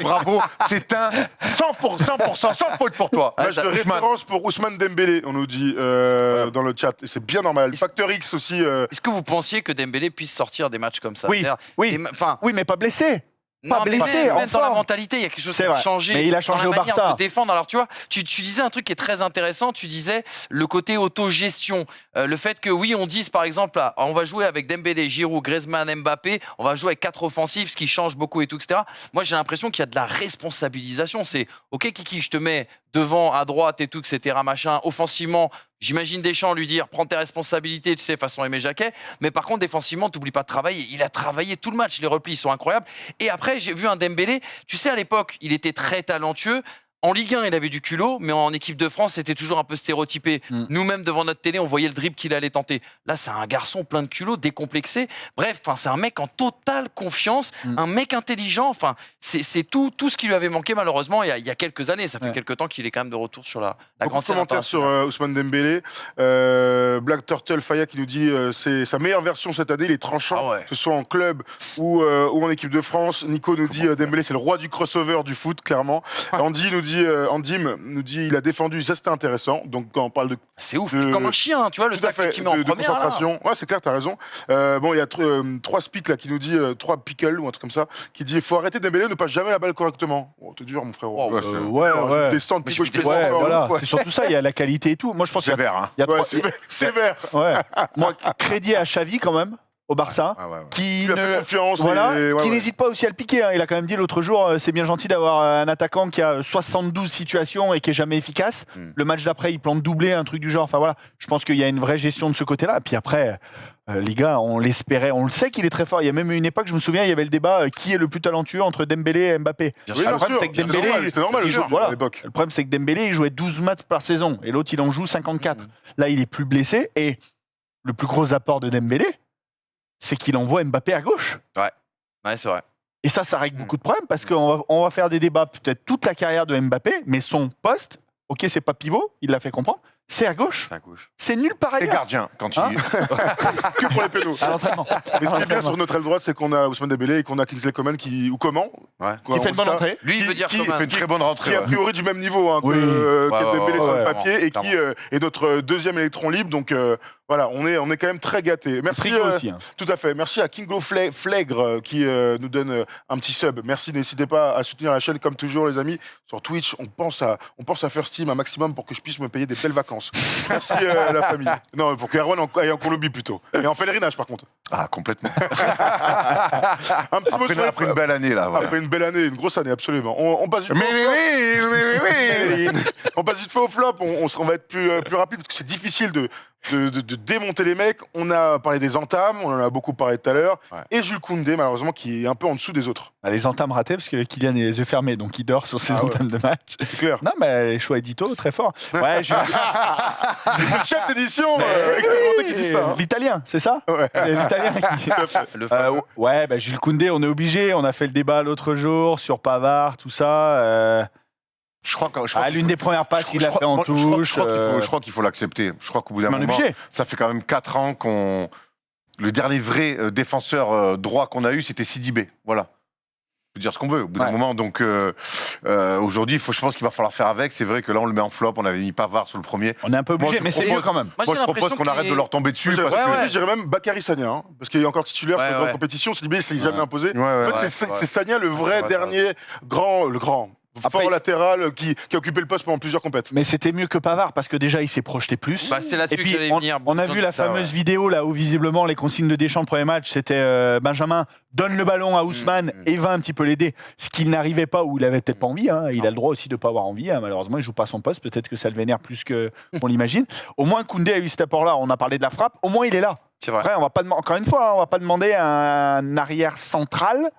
bravo, c'est un 100%, sans faute pour toi. Match de référence pour Ousmane Dembélé, on nous dit dans le chat. Et c'est bien normal. Facteur X aussi. Est-ce que vous pensiez que Dembélé puisse sortir des matchs comme ça? Oui, mais pas blessé. Non, mais blessé, même dans la forme. mentalité, il y a quelque chose C'est qui a vrai. changé. Mais il a changé dans la au manière Barça. de défendre. Alors, tu vois, tu disais un truc qui est très intéressant. Tu disais le côté autogestion. Le fait que, oui, on dise, par exemple, là, on va jouer avec Dembélé, Giroud, Griezmann, Mbappé. On va jouer avec 4 offensifs, ce qui change beaucoup et tout, etc. Moi, j'ai l'impression qu'il y a de la responsabilisation. C'est, OK, Kiki, je te mets devant, à droite et tout, etc., machin. Offensivement, j'imagine Deschamps lui dire prends tes responsabilités, tu sais, façon Aimé Jacquet. Mais par contre, défensivement, t'oublies pas de travailler. Il a travaillé tout le match. Les replis sont incroyables. Et après, j'ai vu un Dembélé. Tu sais, à l'époque, il était très talentueux. En Ligue 1, il avait du culot, mais en équipe de France, c'était toujours un peu stéréotypé. Nous-mêmes, devant notre télé, on voyait le dribble qu'il allait tenter. Là, c'est un garçon plein de culot, décomplexé. Bref, c'est un mec en totale confiance, un mec intelligent. Enfin, c'est tout ce qui lui avait manqué, malheureusement, il y a quelques années. Ça fait quelques temps qu'il est quand même de retour sur la grande scène Commentaire sur Ousmane Dembélé. Black Turtle Faya qui nous dit c'est sa meilleure version cette année, il est tranchant, que ce soit en club ou en équipe de France. Nico nous dit Dembélé, c'est le roi du crossover du foot, clairement. Andy nous dit dit Andim, nous dit il a défendu, ça c'était intéressant. Donc quand on parle de C'est ouf, de- comme un chien, tu vois, le tout à tacle fait qu'il met en de première. là. concentration. Ouais, c'est clair, t'as raison. Bon, il y a 3 speaks là qui nous dit 3 pickles ou un truc comme ça, qui dit il faut arrêter Dembélé, ne passe jamais la balle correctement. Oh, t'es dur mon frérot. Wow. Ouais, c'est- Ouais, Alors, ouais. je descends, Mais puis je je suis descends Ouais, encore une voilà. fois. C'est surtout ça, il y a la qualité et tout. Moi, je pense qu'il y a, Sévère, hein. il y a Ouais, trois- sévère. ouais. Moi, crédit à Xavi quand même, au Barça. Ouais. Qui Il a fait ne confiance. voilà, et- ouais, qui ouais. n'hésite pas aussi à le piquer. Hein. Il a quand même dit l'autre jour, c'est bien gentil d'avoir un attaquant qui a 72 situations et qui est jamais efficace. Le match d'après, il plante doublé, un truc du genre. Enfin voilà, je pense qu'il y a une vraie gestion de ce côté-là. Puis après, les gars, on l'espérait, on le sait qu'il est très fort. Il y a même une époque, je me souviens, il y avait le débat qui est le plus talentueux entre Dembélé et Mbappé. Bien Oui, sûr. bien le problème, sûr. c'est que Dembélé, C'était normal le il jeu joue, voilà. à l'époque. Le problème, c'est que Dembélé, il jouait 12 matchs par saison et l'autre, il en joue 54. Là, il est plus blessé et le plus gros apport de Dembélé, c'est qu'il envoie Mbappé à gauche. Ouais, c'est vrai. Et ça règle beaucoup de problèmes parce qu'on va faire des débats peut-être toute la carrière de Mbappé, mais son poste, ok, c'est pas pivot, il l'a fait comprendre, c'est à gauche. C'est à gauche. C'est nulle part Et ailleurs. gardien, quand il. Hein Que pour les pénaux. À l'entraînement. Et ce qui est bien sur notre aile droite, c'est qu'on a Ousmane Dembélé et qu'on a Kingsley Coman qui ou comment Ouais. Qui fait une bonne entrée. Lui, il Qui- veut dire qui Il Coman. fait une très bonne rentrée. qui est a ouais. priori du même niveau hein, Oui. que Ouais, Dembélé ouais, sur le ouais, papier et clairement. qui est notre deuxième électron libre. Donc voilà, on est quand même très gâtés. Merci Frigo aussi. Hein. tout à fait. Merci à Kingo Flègre qui nous donne un petit sub. Merci, n'hésitez pas à soutenir la chaîne comme toujours les amis. Sur Twitch, on pense à First Team un maximum pour que je puisse me payer des belles vacances. Merci à la famille. Non, pour qu'Erwan aille en Colombie plutôt. Et en pèlerinage par contre. Ah, complètement. Un petit mot sur Après une belle année, là. Voilà. Après une belle année, une grosse année, absolument. On passe vite Mais fait au flop. oui. On passe vite fait au flop, on va être plus rapide parce que c'est difficile de démonter les mecs. On a parlé des entames, on en a beaucoup parlé tout à l'heure. Ouais. Et Jules Koundé, malheureusement, qui est un peu en dessous des autres. Ah, les entames ratées parce que Kylian a les yeux fermés, donc il dort sur ses Ah ouais. entames de match. C'est clair. Non, mais les choix édito, très fort. Ouais, C'est le chef d'édition expérimenté qui dit ça. hein. L'italien, c'est ça Ouais. L'italien qui... Le fameux. ouais, bah, Jules Koundé, on est obligé. On a fait le débat l'autre jour sur Pavard, tout ça. Je crois que. L'une des premières passes, il l'a fait en touche. Je crois qu'il faut l'accepter. Je crois qu'au bout d'un Mais on est moment, obligé. ça fait quand même 4 ans qu'on. Le dernier vrai défenseur droit qu'on a eu, c'était Sidibé. Voilà. On peut dire ce qu'on veut au bout d'un Ouais. moment. Donc aujourd'hui, je pense qu'il va falloir faire avec. C'est vrai que là, on le met en flop. On avait mis Pavard sur le premier. On est un peu obligé, Moi, je mais c'est propose- mieux quand même. Moi, Moi, j'ai je propose l'impression qu'on arrête qu'il de est- leur tomber dessus. Je parce que... dirais même Bakary Sagna, hein, parce qu'il est encore titulaire Ouais, sur une grande ouais. compétition. Sidibé, il s'est jamais Ouais. imposé. Ouais, ouais. En fait, Ouais, c'est Sagna le vrai C'est vrai, dernier le grand Après, fort latéral qui a occupé le poste pendant plusieurs compètes. Mais c'était mieux que Pavard parce que déjà il s'est projeté plus. Bah, c'est Et là-dessus que puis j'allais on, venir. on a Beaucoup vu de la ça, fameuse ouais. vidéo là où visiblement les consignes de Deschamps le premier match c'était Benjamin donne le ballon à Ousmane et va un petit peu l'aider. Ce qu'il n'arrivait pas ou il avait peut-être pas envie. Hein. Il a le droit aussi de pas avoir envie. Hein. Malheureusement il joue pas à son poste. Peut-être que ça le vénère plus que qu'on l'imagine. Au moins Koundé a eu cet apport là. On a parlé de la frappe. Au moins il est là. C'est vrai. Après on va pas encore une fois on va pas demander à un arrière central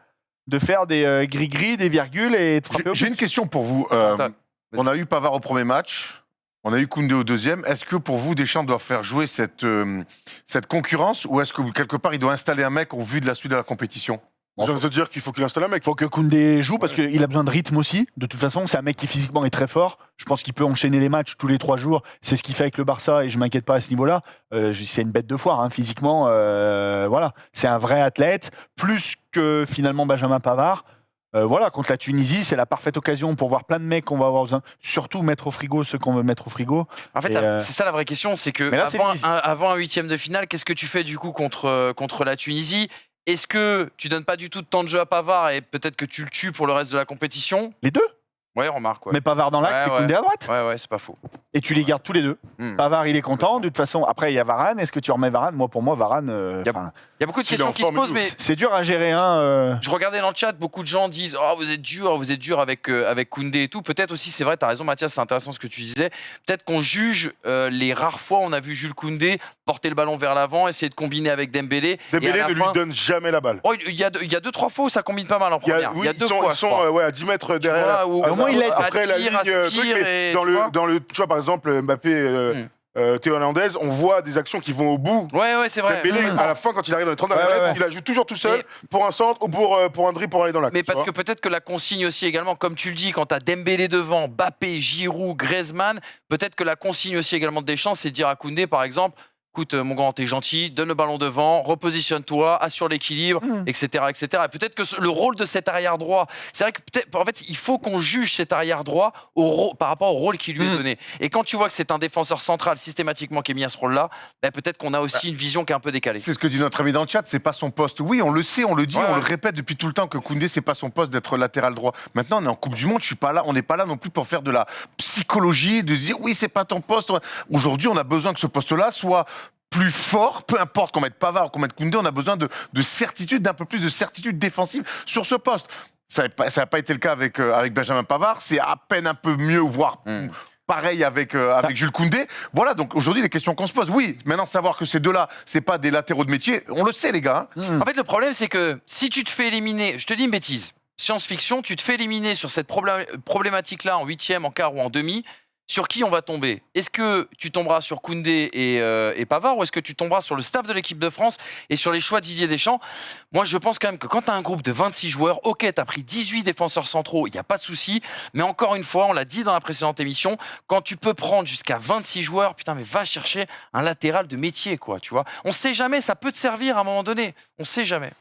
de faire des gris-gris, des virgules et de frapper au J'ai but. une question pour vous. Attends. On a eu Pavard au premier match. On a eu Koundé au deuxième. Est-ce que pour vous, Deschamps doit faire jouer cette concurrence ou est-ce que quelque part, il doit installer un mec en vue de la suite de la compétition? J'ai envie de te dire qu'il faut qu'il installe un mec. Il faut que Koundé joue parce qu'il a besoin de rythme aussi. De toute façon, c'est un mec qui physiquement est très fort. Je pense qu'il peut enchaîner les matchs tous les 3 jours. C'est ce qu'il fait avec le Barça et je m'inquiète pas à ce niveau-là. C'est une bête de foire hein, physiquement. Voilà, c'est un vrai athlète. Plus que finalement Benjamin Pavard. Voilà, contre la Tunisie, c'est la parfaite occasion pour voir plein de mecs qu'on va avoir besoin. Surtout mettre au frigo ceux qu'on veut mettre au frigo. En fait, Et, c'est ça la vraie question, c'est que mais là, c'est difficile. avant un huitième de finale, qu'est-ce que tu fais du coup contre la Tunisie? Est-ce que tu donnes pas du tout de temps de jeu à Pavard et peut-être que tu le tues pour le reste de la compétition? Les deux. Ouais, remarque. Ouais, Mais Pavard dans l'axe Ouais, et ouais. Koundé à droite. ouais, c'est pas faux. Et tu les gardes tous les deux. Pavard, il est content. De toute façon, après, il y a Varane. Est-ce que tu remets Varane? Pour moi, Varane. enfin, Il y a beaucoup de S'il est questions en qui se forme et posent, tout. mais c'est dur à gérer. Hein, je regardais dans le chat, beaucoup de gens disent oh vous êtes dur avec Koundé et tout. Peut-être aussi, c'est vrai, t'as raison Mathias, c'est intéressant ce que tu disais. Peut-être qu'on juge les rares fois où on a vu Jules Koundé porter le ballon vers l'avant, essayer de combiner avec Dembélé. et à Dembélé la ne lui fin- donne jamais la balle. Oh, il y a 2-3 fois où ça combine pas mal en première. Il y a ils 2 sont, fois. ils je sont, crois. ouais, à 10 mètres Tu derrière. vois, où- au moins, il aide. Après la Attire, ligne, aspire truc, mais et dans tu vois. tu vois, par exemple, Mbappé, Théo Hernandez, on voit des actions qui vont au bout. Ouais, c'est vrai. Dembélé, à la fin, quand il arrive dans les 30 derniers Ouais, mètres, ouais. il la joue toujours tout seul pour un centre ou pour un dribble pour aller dans l'axe. Mais tu parce vois. que peut-être que la consigne aussi également, comme tu le dis, quand tu as Dembélé devant, Mbappé, Giroud, Griezmann, peut-être que la consigne aussi également de Deschamps, c'est de dire à Koundé, par exemple, écoute, mon grand, t'es gentil, donne le ballon devant, repositionne-toi, assure l'équilibre, etc., etc. Et peut-être que le rôle de cet arrière droit, c'est vrai que peut-être, en fait, il faut qu'on juge cet arrière droit par rapport au rôle qui lui est donné. Et quand tu vois que c'est un défenseur central systématiquement qui est mis à ce rôle-là, ben peut-être qu'on a aussi une vision qui est un peu décalée. C'est ce que dit notre ami dans le chat, c'est pas son poste. Oui, on le sait, on le dit, on le répète depuis tout le temps que Koundé, c'est pas son poste d'être latéral droit. Maintenant, on est en Coupe du Monde, je suis pas là, on n'est pas là non plus pour faire de la psychologie, de dire oui, c'est pas ton poste. Aujourd'hui, on a besoin que ce poste-là soit plus fort, peu importe qu'on mette Pavard ou qu'on mette Koundé, on a besoin de certitude, d'un peu plus de certitude défensive sur ce poste. Ça n'a pas été le cas avec Benjamin Pavard, c'est à peine un peu mieux, voire pareil avec Jules Koundé. Voilà, donc aujourd'hui, les questions qu'on se pose. Oui, maintenant, savoir que ces deux-là, c'est pas des latéraux de métier, on le sait, les gars. En fait, le problème, c'est que si tu te fais éliminer, je te dis une bêtise, science-fiction, tu te fais éliminer sur cette problématique-là en 8e, en quart ou en demi, sur qui on va tomber? Est-ce que tu tomberas sur Koundé et Pavard, ou est-ce que tu tomberas sur le staff de l'équipe de France et sur les choix de Didier Deschamps? Moi, je pense quand même que quand tu as un groupe de 26 joueurs, ok, tu as pris 18 défenseurs centraux, il n'y a pas de souci, mais encore une fois, on l'a dit dans la précédente émission, quand tu peux prendre jusqu'à 26 joueurs, putain, mais va chercher un latéral de métier, quoi, tu vois. On sait jamais, ça peut te servir à un moment donné, on sait jamais.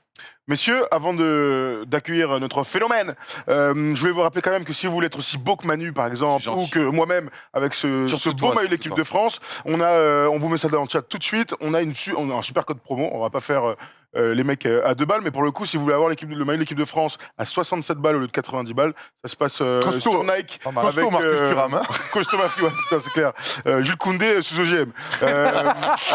Messieurs, avant d'accueillir notre phénomène, je vais vous rappeler quand même que si vous voulez être aussi beau que Manu, par exemple, ou que moi-même, avec ce beau maillot de l'équipe de France, on vous met ça dans le chat tout de suite. On a un super code promo. On va pas faire les mecs à 2 balles, mais pour le coup, si vous voulez avoir le maillot de l'équipe de France à 67 balles au lieu de 90 balles, ça se passe sur Nike. Costaud, Marcus Thuram. Hein. Costaud, Marcus, ouais, putain, c'est clair. Jules Koundé sous OGM.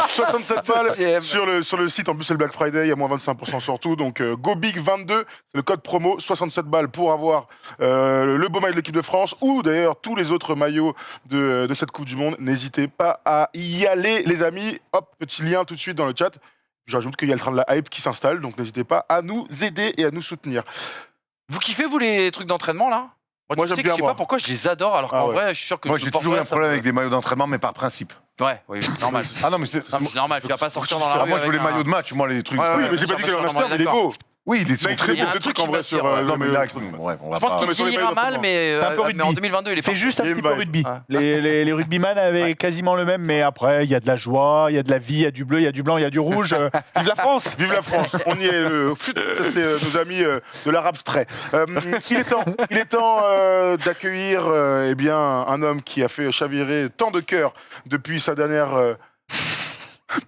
67 balles sur le site. En plus, c'est le Black Friday, il y a moins 25% sur tout. Donc, GoBig22, c'est le code promo, 67 balles pour avoir le beau maillot de l'équipe de France ou d'ailleurs tous les autres maillots de cette Coupe du Monde. N'hésitez pas à y aller, les amis. Hop, petit lien tout de suite dans le chat. J'ajoute qu'il y a le train de la hype qui s'installe, donc n'hésitez pas à nous aider et à nous soutenir. Vous kiffez, vous, les trucs d'entraînement, là? Moi j'aime bien. Je sais pas pourquoi je les adore, alors qu'en vrai, je suis sûr que... Moi, j'ai toujours eu un problème avec des maillots d'entraînement, mais par principe. Ouais, oui, normal. Ah non, mais c'est normal, tu vas pas sortir dans la rue. Moi, je veux les maillots de match, moi, les trucs. Oui, mais j'ai pas dit qu'il y en a un, il est beau. Oui, ils sont Mec, très il y a un truc en vrai sur. Non, mais là, bref, on va Je pense pas. qu'il vieillira mal, mais en 2022, il est fait juste un petit peu vibe. rugby. Ouais. Les rugbyman avaient quasiment le même, mais après, il y a de la joie, il y a de la vie, il y a du bleu, il y a du blanc, il y a du rouge. Vive la France! Vive la France! On y est. Ça, c'est nos amis de l'art abstrait. Il est temps d'accueillir eh bien, un homme qui a fait chavirer tant de cœurs depuis sa dernière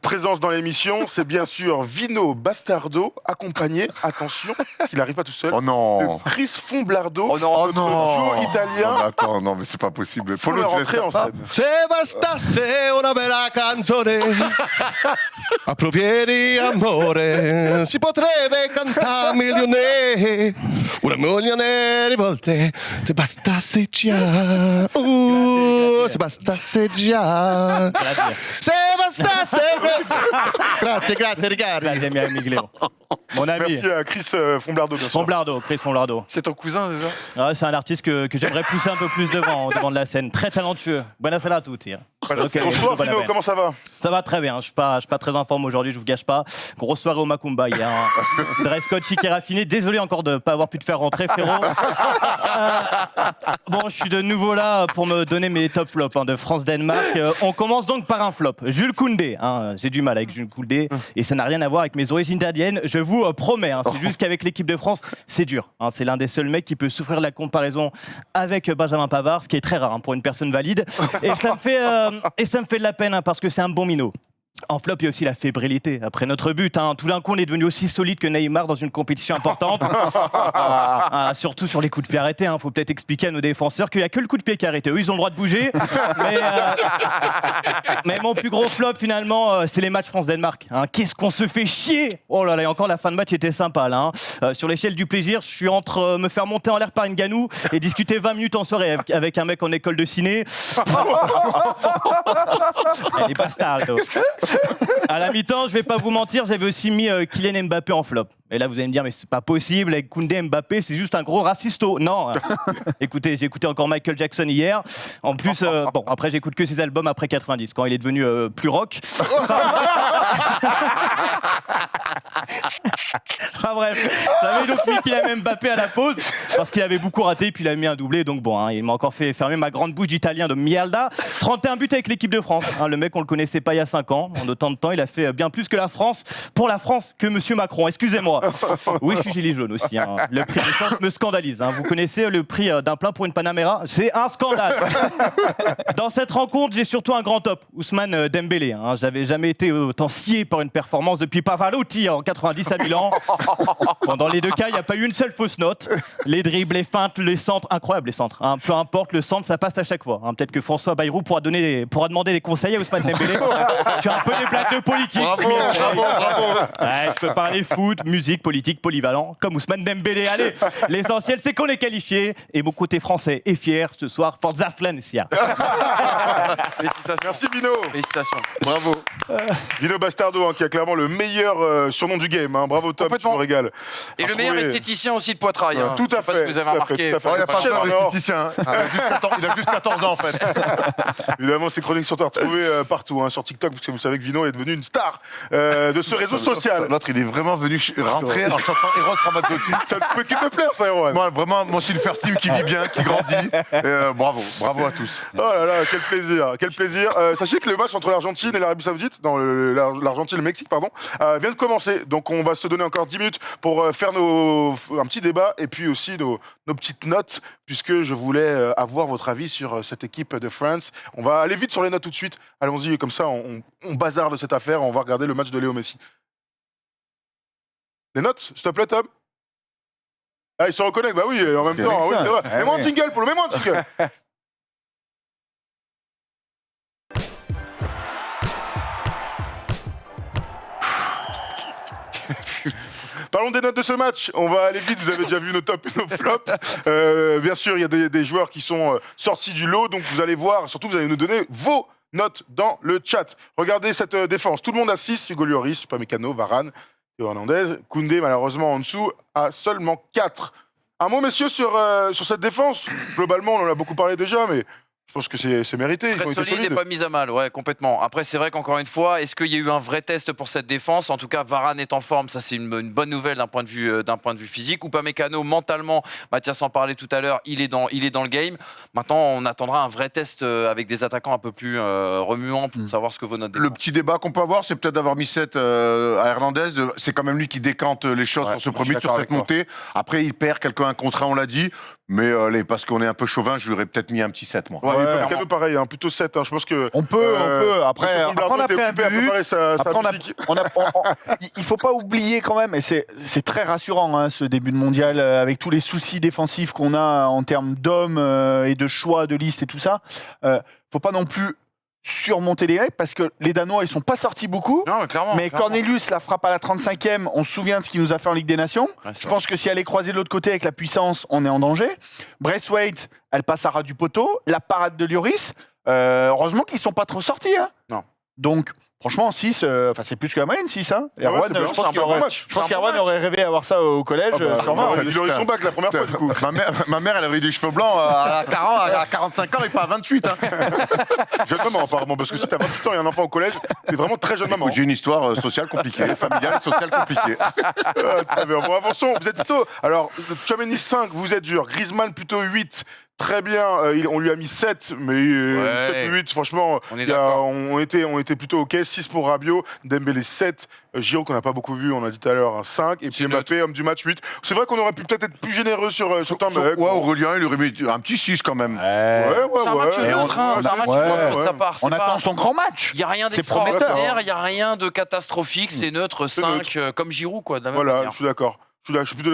présence dans l'émission. C'est bien sûr Vino Bastardo, accompagné, attention, qu'il n'arrive pas tout seul, Oh non! de Chris Fomblardo, Oh non. Oh non! duo italien. Non, mais attends, non, mais c'est pas possible. Faut le tu laisses rentrer faire en ça. scène. Se bastasse una bella canzone a provieri amore si potrebbe cantare milione una milione di volte se bastasse già se bastasse già se bastasse grazie Riccardo. Grazie, mio amico. Mon ami. Merci à Chris Fomblardo, bien sûr. Fomblardo, Chris Fomblardo. C'est ton cousin, c'est ça? Ah, c'est un artiste que j'aimerais pousser un peu plus devant de la scène. Très talentueux. Buonasera a tutti. Voilà, Ok, bonsoir bonne Vino, année. comment ça va? Ça va très bien. Je suis pas très en forme aujourd'hui, je vous gâche pas. Grosse soirée au Macumba hier. Dress code chic et raffiné. Désolé encore de pas avoir pu te faire rentrer, frérot. Bon, je suis de nouveau là pour me donner mes top flops de France-Danemark. On commence donc par un flop. Jules Koundé. J'ai du mal avec Jules Koundé et ça n'a rien à voir avec mes origines italiennes. Je vous promets. C'est juste qu'avec l'équipe de France, c'est dur. C'est l'un des seuls mecs qui peut souffrir de la comparaison avec Benjamin Pavard, ce qui est très rare pour une personne valide. Et ça me fait de la peine parce que c'est un bon minot. En flop, il y a aussi la fébrilité. Après notre but, tout d'un coup, on est devenu aussi solide que Neymar dans une compétition importante. Surtout sur les coups de pied arrêtés. Faut peut-être expliquer à nos défenseurs qu'il n'y a que le coup de pied qui est arrêté. Eux, ils ont le droit de bouger. Mais mon plus gros flop, finalement, c'est les matchs France-Danemark. Qu'est-ce qu'on se fait chier! Oh là là, et encore la fin de match était sympa, là. Sur l'échelle du plaisir, je suis entre me faire monter en l'air par une ganou et discuter 20 minutes en soirée avec un mec en école de ciné. Elle est bastardo. À la mi-temps, je vais pas vous mentir, j'avais aussi mis Kylian Mbappé en flop. Et là, vous allez me dire, mais c'est pas possible, avec Koundé, Mbappé, c'est juste un gros racisto. Non. Écoutez, j'ai écouté encore Michael Jackson hier. En plus, après, j'écoute que ses albums après 90, quand il est devenu plus rock. Bref, j'avais donc mis Kylian Mbappé à la pause, parce qu'il avait beaucoup raté, puis il a mis un doublé, donc bon, il m'a encore fait fermer ma grande bouche d'italien de Mierda. 31 buts avec l'équipe de France. Le mec, on le connaissait pas il y a 5 ans. En autant de temps, il a fait bien plus que la France, pour la France, que Monsieur Macron. Excusez-moi. Oui, je suis gilet jaune aussi. Hein. Le prix de l'essence me scandalise. Hein. Vous connaissez le prix d'un plein pour une Panamera? C'est un scandale. Dans cette rencontre, j'ai surtout un grand top, Ousmane Dembélé. Hein. J'avais jamais été autant scié par une performance depuis Pavarotti en 90 à Milan. Bon, dans les deux cas, il n'y a pas eu une seule fausse note. Les dribbles, les feintes, les centres, incroyables les centres. Hein. Peu importe, le centre, ça passe à chaque fois. Hein. Peut-être que François Bayrou pourra demander des conseils à Ousmane Dembélé. Tu as un peu des blagues de politique. Bravo. Ouais, je peux parler foot, musique, politique, polyvalent, comme Ousmane Dembélé. Allez, l'essentiel, c'est qu'on est qualifié. Et mon côté français est fier ce soir. Forza Flanesia. Félicitations. Merci Vino. Félicitations. Bravo. Vino Bastardo, qui a clairement le meilleur surnom du game. Hein. Bravo Tom, tu Complètement. me régales. Et le meilleur Retrouver- esthéticien aussi de Poitrail. hein. Tout à Je sais pas fait. si vous avez tout à fait, remarqué. tout à fait. Il n'y a pas Cher besoin en de or. l'esthéticien. Hein. Il a juste 14 ans, en fait. Évidemment, ces chroniques sont à retrouver partout, hein, sur TikTok, parce que vous savez que Vino est devenu une star de ce réseau social. L'autre, il est vraiment venu rentrer en chantant Eros Ramazzotti. Ça ne peut que me plaire, ça, Erwan. Moi, vraiment, moi, c'est le first team qui vit bien, qui grandit. Bravo à tous. Oh là là, quel plaisir, quel plaisir. Sachez que le match entre l'Argentine et l'Arabie Saoudite, l'Argentine et le Mexique, pardon, vient de commencer. Donc on va se donner encore 10 minutes pour faire un petit débat et puis aussi nos petites notes, puisque je voulais avoir votre avis sur cette équipe de France. On va aller vite sur les notes tout de suite. Allons-y, comme ça on bazarde cette affaire. On va regarder le match de Léo Messi. Les notes, s'il te plaît, Tom. Ah, ils se reconnectent, bah oui, en même temps. Oui, c'est vrai. Ah Mets-moi un oui. jingle, Polo, mets-moi un jingle. Parlons des notes de ce match. On va aller vite. Vous avez déjà vu nos tops et nos flops. Bien sûr, il y a des joueurs qui sont sortis du lot. Donc, vous allez voir. Surtout, vous allez nous donner vos notes dans le chat. Regardez cette défense. Tout le monde a 6. Hugo Lloris, Upamecano, Varane, Théo Hernandez. Koundé, malheureusement, en dessous, a seulement 4. Un mot, messieurs, sur cette défense. Globalement, on en a beaucoup parlé déjà, mais je pense que c'est mérité. Ils ont Très été solide et solides. pas mis à mal, ouais, complètement. Après, c'est vrai qu'encore une fois, est-ce qu'il y a eu un vrai test pour cette défense? En tout cas, Varane est en forme, ça c'est une bonne nouvelle d'un point de vue physique. Upamecano, mentalement, Mathias en parlait tout à l'heure, il est dans le game. Maintenant, on attendra un vrai test avec des attaquants un peu plus remuants pour savoir ce que vaut notre Le défense. petit débat qu'on peut avoir, c'est peut-être d'avoir mis 7 à Hernandez. C'est quand même lui qui décante les choses Ouais, sur ce je suis premier, sur d'accord cette avec montée. Après, il perd quelqu'un un contre un, on l'a dit. Mais parce qu'on est un peu chauvin, je lui aurais peut-être mis un petit 7, moi. Ouais, Ouais, Upamecano, pareil, hein, plutôt 7. Je pense que. On peut. Après, Monsieur on a pris un Blardo était occupé à but. préparer sa Après, musique. il faut pas oublier quand même, et c'est très rassurant hein, ce début de mondial avec tous les soucis défensifs qu'on a en termes d'hommes et de choix de liste et tout ça. Faut pas non plus surmonter les règles parce que les Danois ils sont pas sortis beaucoup. Non, mais clairement. Mais clairement. Cornelius la frappe à la 35e, on se souvient de ce qu'il nous a fait en Ligue des Nations. Ouais, c'est Je pense que si elle est croisée de l'autre côté avec la puissance, on est en danger. Braithwaite, elle passe à ras du poteau. La parade de Lloris, heureusement qu'ils ne sont pas trop sortis. Hein. Non. Donc, franchement, 6, c'est plus que la moyenne, 6. Hein. Ah ouais, Erwan, c'est bien, je c'est pense un qu'il bon aurait, match. je pense C'est un bon qu'Erwan match. aurait rêvé avoir ça au collège. Ah bah, sur 20. il aurait eu son bac la première fois, du coup. Ma mère, elle avait eu des cheveux blancs à 45 ans et pas à 28. Hein. Jeune maman, apparemment, parce que si t'as 28 ans et un enfant au collège, t'es vraiment très jeune maman. Écoute, j'ai une histoire sociale compliquée, familiale et sociale compliquée. Très bien. Bon, avançons. Vous êtes plutôt. Alors, Tchouaméni 5, vous êtes dur. Griezmann plutôt 8. Très bien. On lui a mis 7, mais 7 ou 8, franchement, On est d'accord. on était plutôt OK. 6 pour Rabiot. Dembélé 7. Giroud, qu'on n'a pas beaucoup vu, on a dit tout à l'heure, un 5. Et puis C'est Mbappé, homme du match 8. C'est vrai qu'on aurait pu peut-être être plus généreux sur Tom. Ouais, Aurélien, il aurait mis un petit 6 quand même. C'est un match ouais. neutre, hein, c'est un match neutre de sa part. On c'est attend pas- son grand match. Il n'y a rien C'est prometteur. d'extraordinaire, il n'y a rien de catastrophique, c'est neutre, C'est 5, comme Giroud, quoi, de la même Voilà, manière. je suis d'accord. Je suis plutôt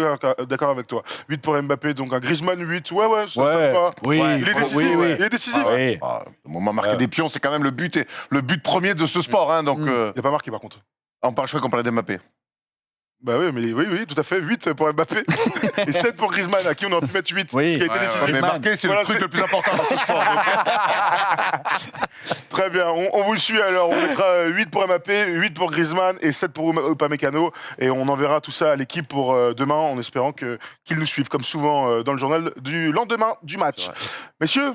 d'accord avec toi. 8 pour Mbappé, donc un Griezmann 8. Ouais, ça Ouais. va. Oui, Il est décisif. oui. Il est décisif. Oui. On m'a marqué des pions, c'est quand même le but premier de ce sport. Hein, donc, Il n'a pas marqué, par contre. je crois qu'on parlait d'Mbappé. Bah oui, mais oui, tout à fait. 8 pour Mbappé et 7 pour Griezmann, à qui on aurait pu mettre 8, Oui. qui a été Ouais, décisif. Mais Griezmann. marquer, c'est Voilà, le truc c'est- le plus important dans ce sport. Très bien, on vous suit alors. On mettra 8 pour Mbappé, 8 pour Griezmann et 7 pour Upamecano. Et on enverra tout ça à l'équipe pour demain, en espérant qu'ils nous suivent, comme souvent dans le journal du lendemain du match. Messieurs,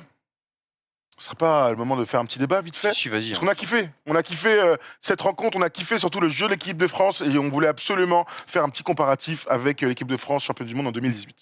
ce serait pas le moment de faire un petit débat vite fait? Si, vas-y. Parce qu'on a kiffé. On a kiffé cette rencontre, on a kiffé surtout le jeu de l'équipe de France et on voulait absolument faire un petit comparatif avec l'équipe de France championne du monde en 2018.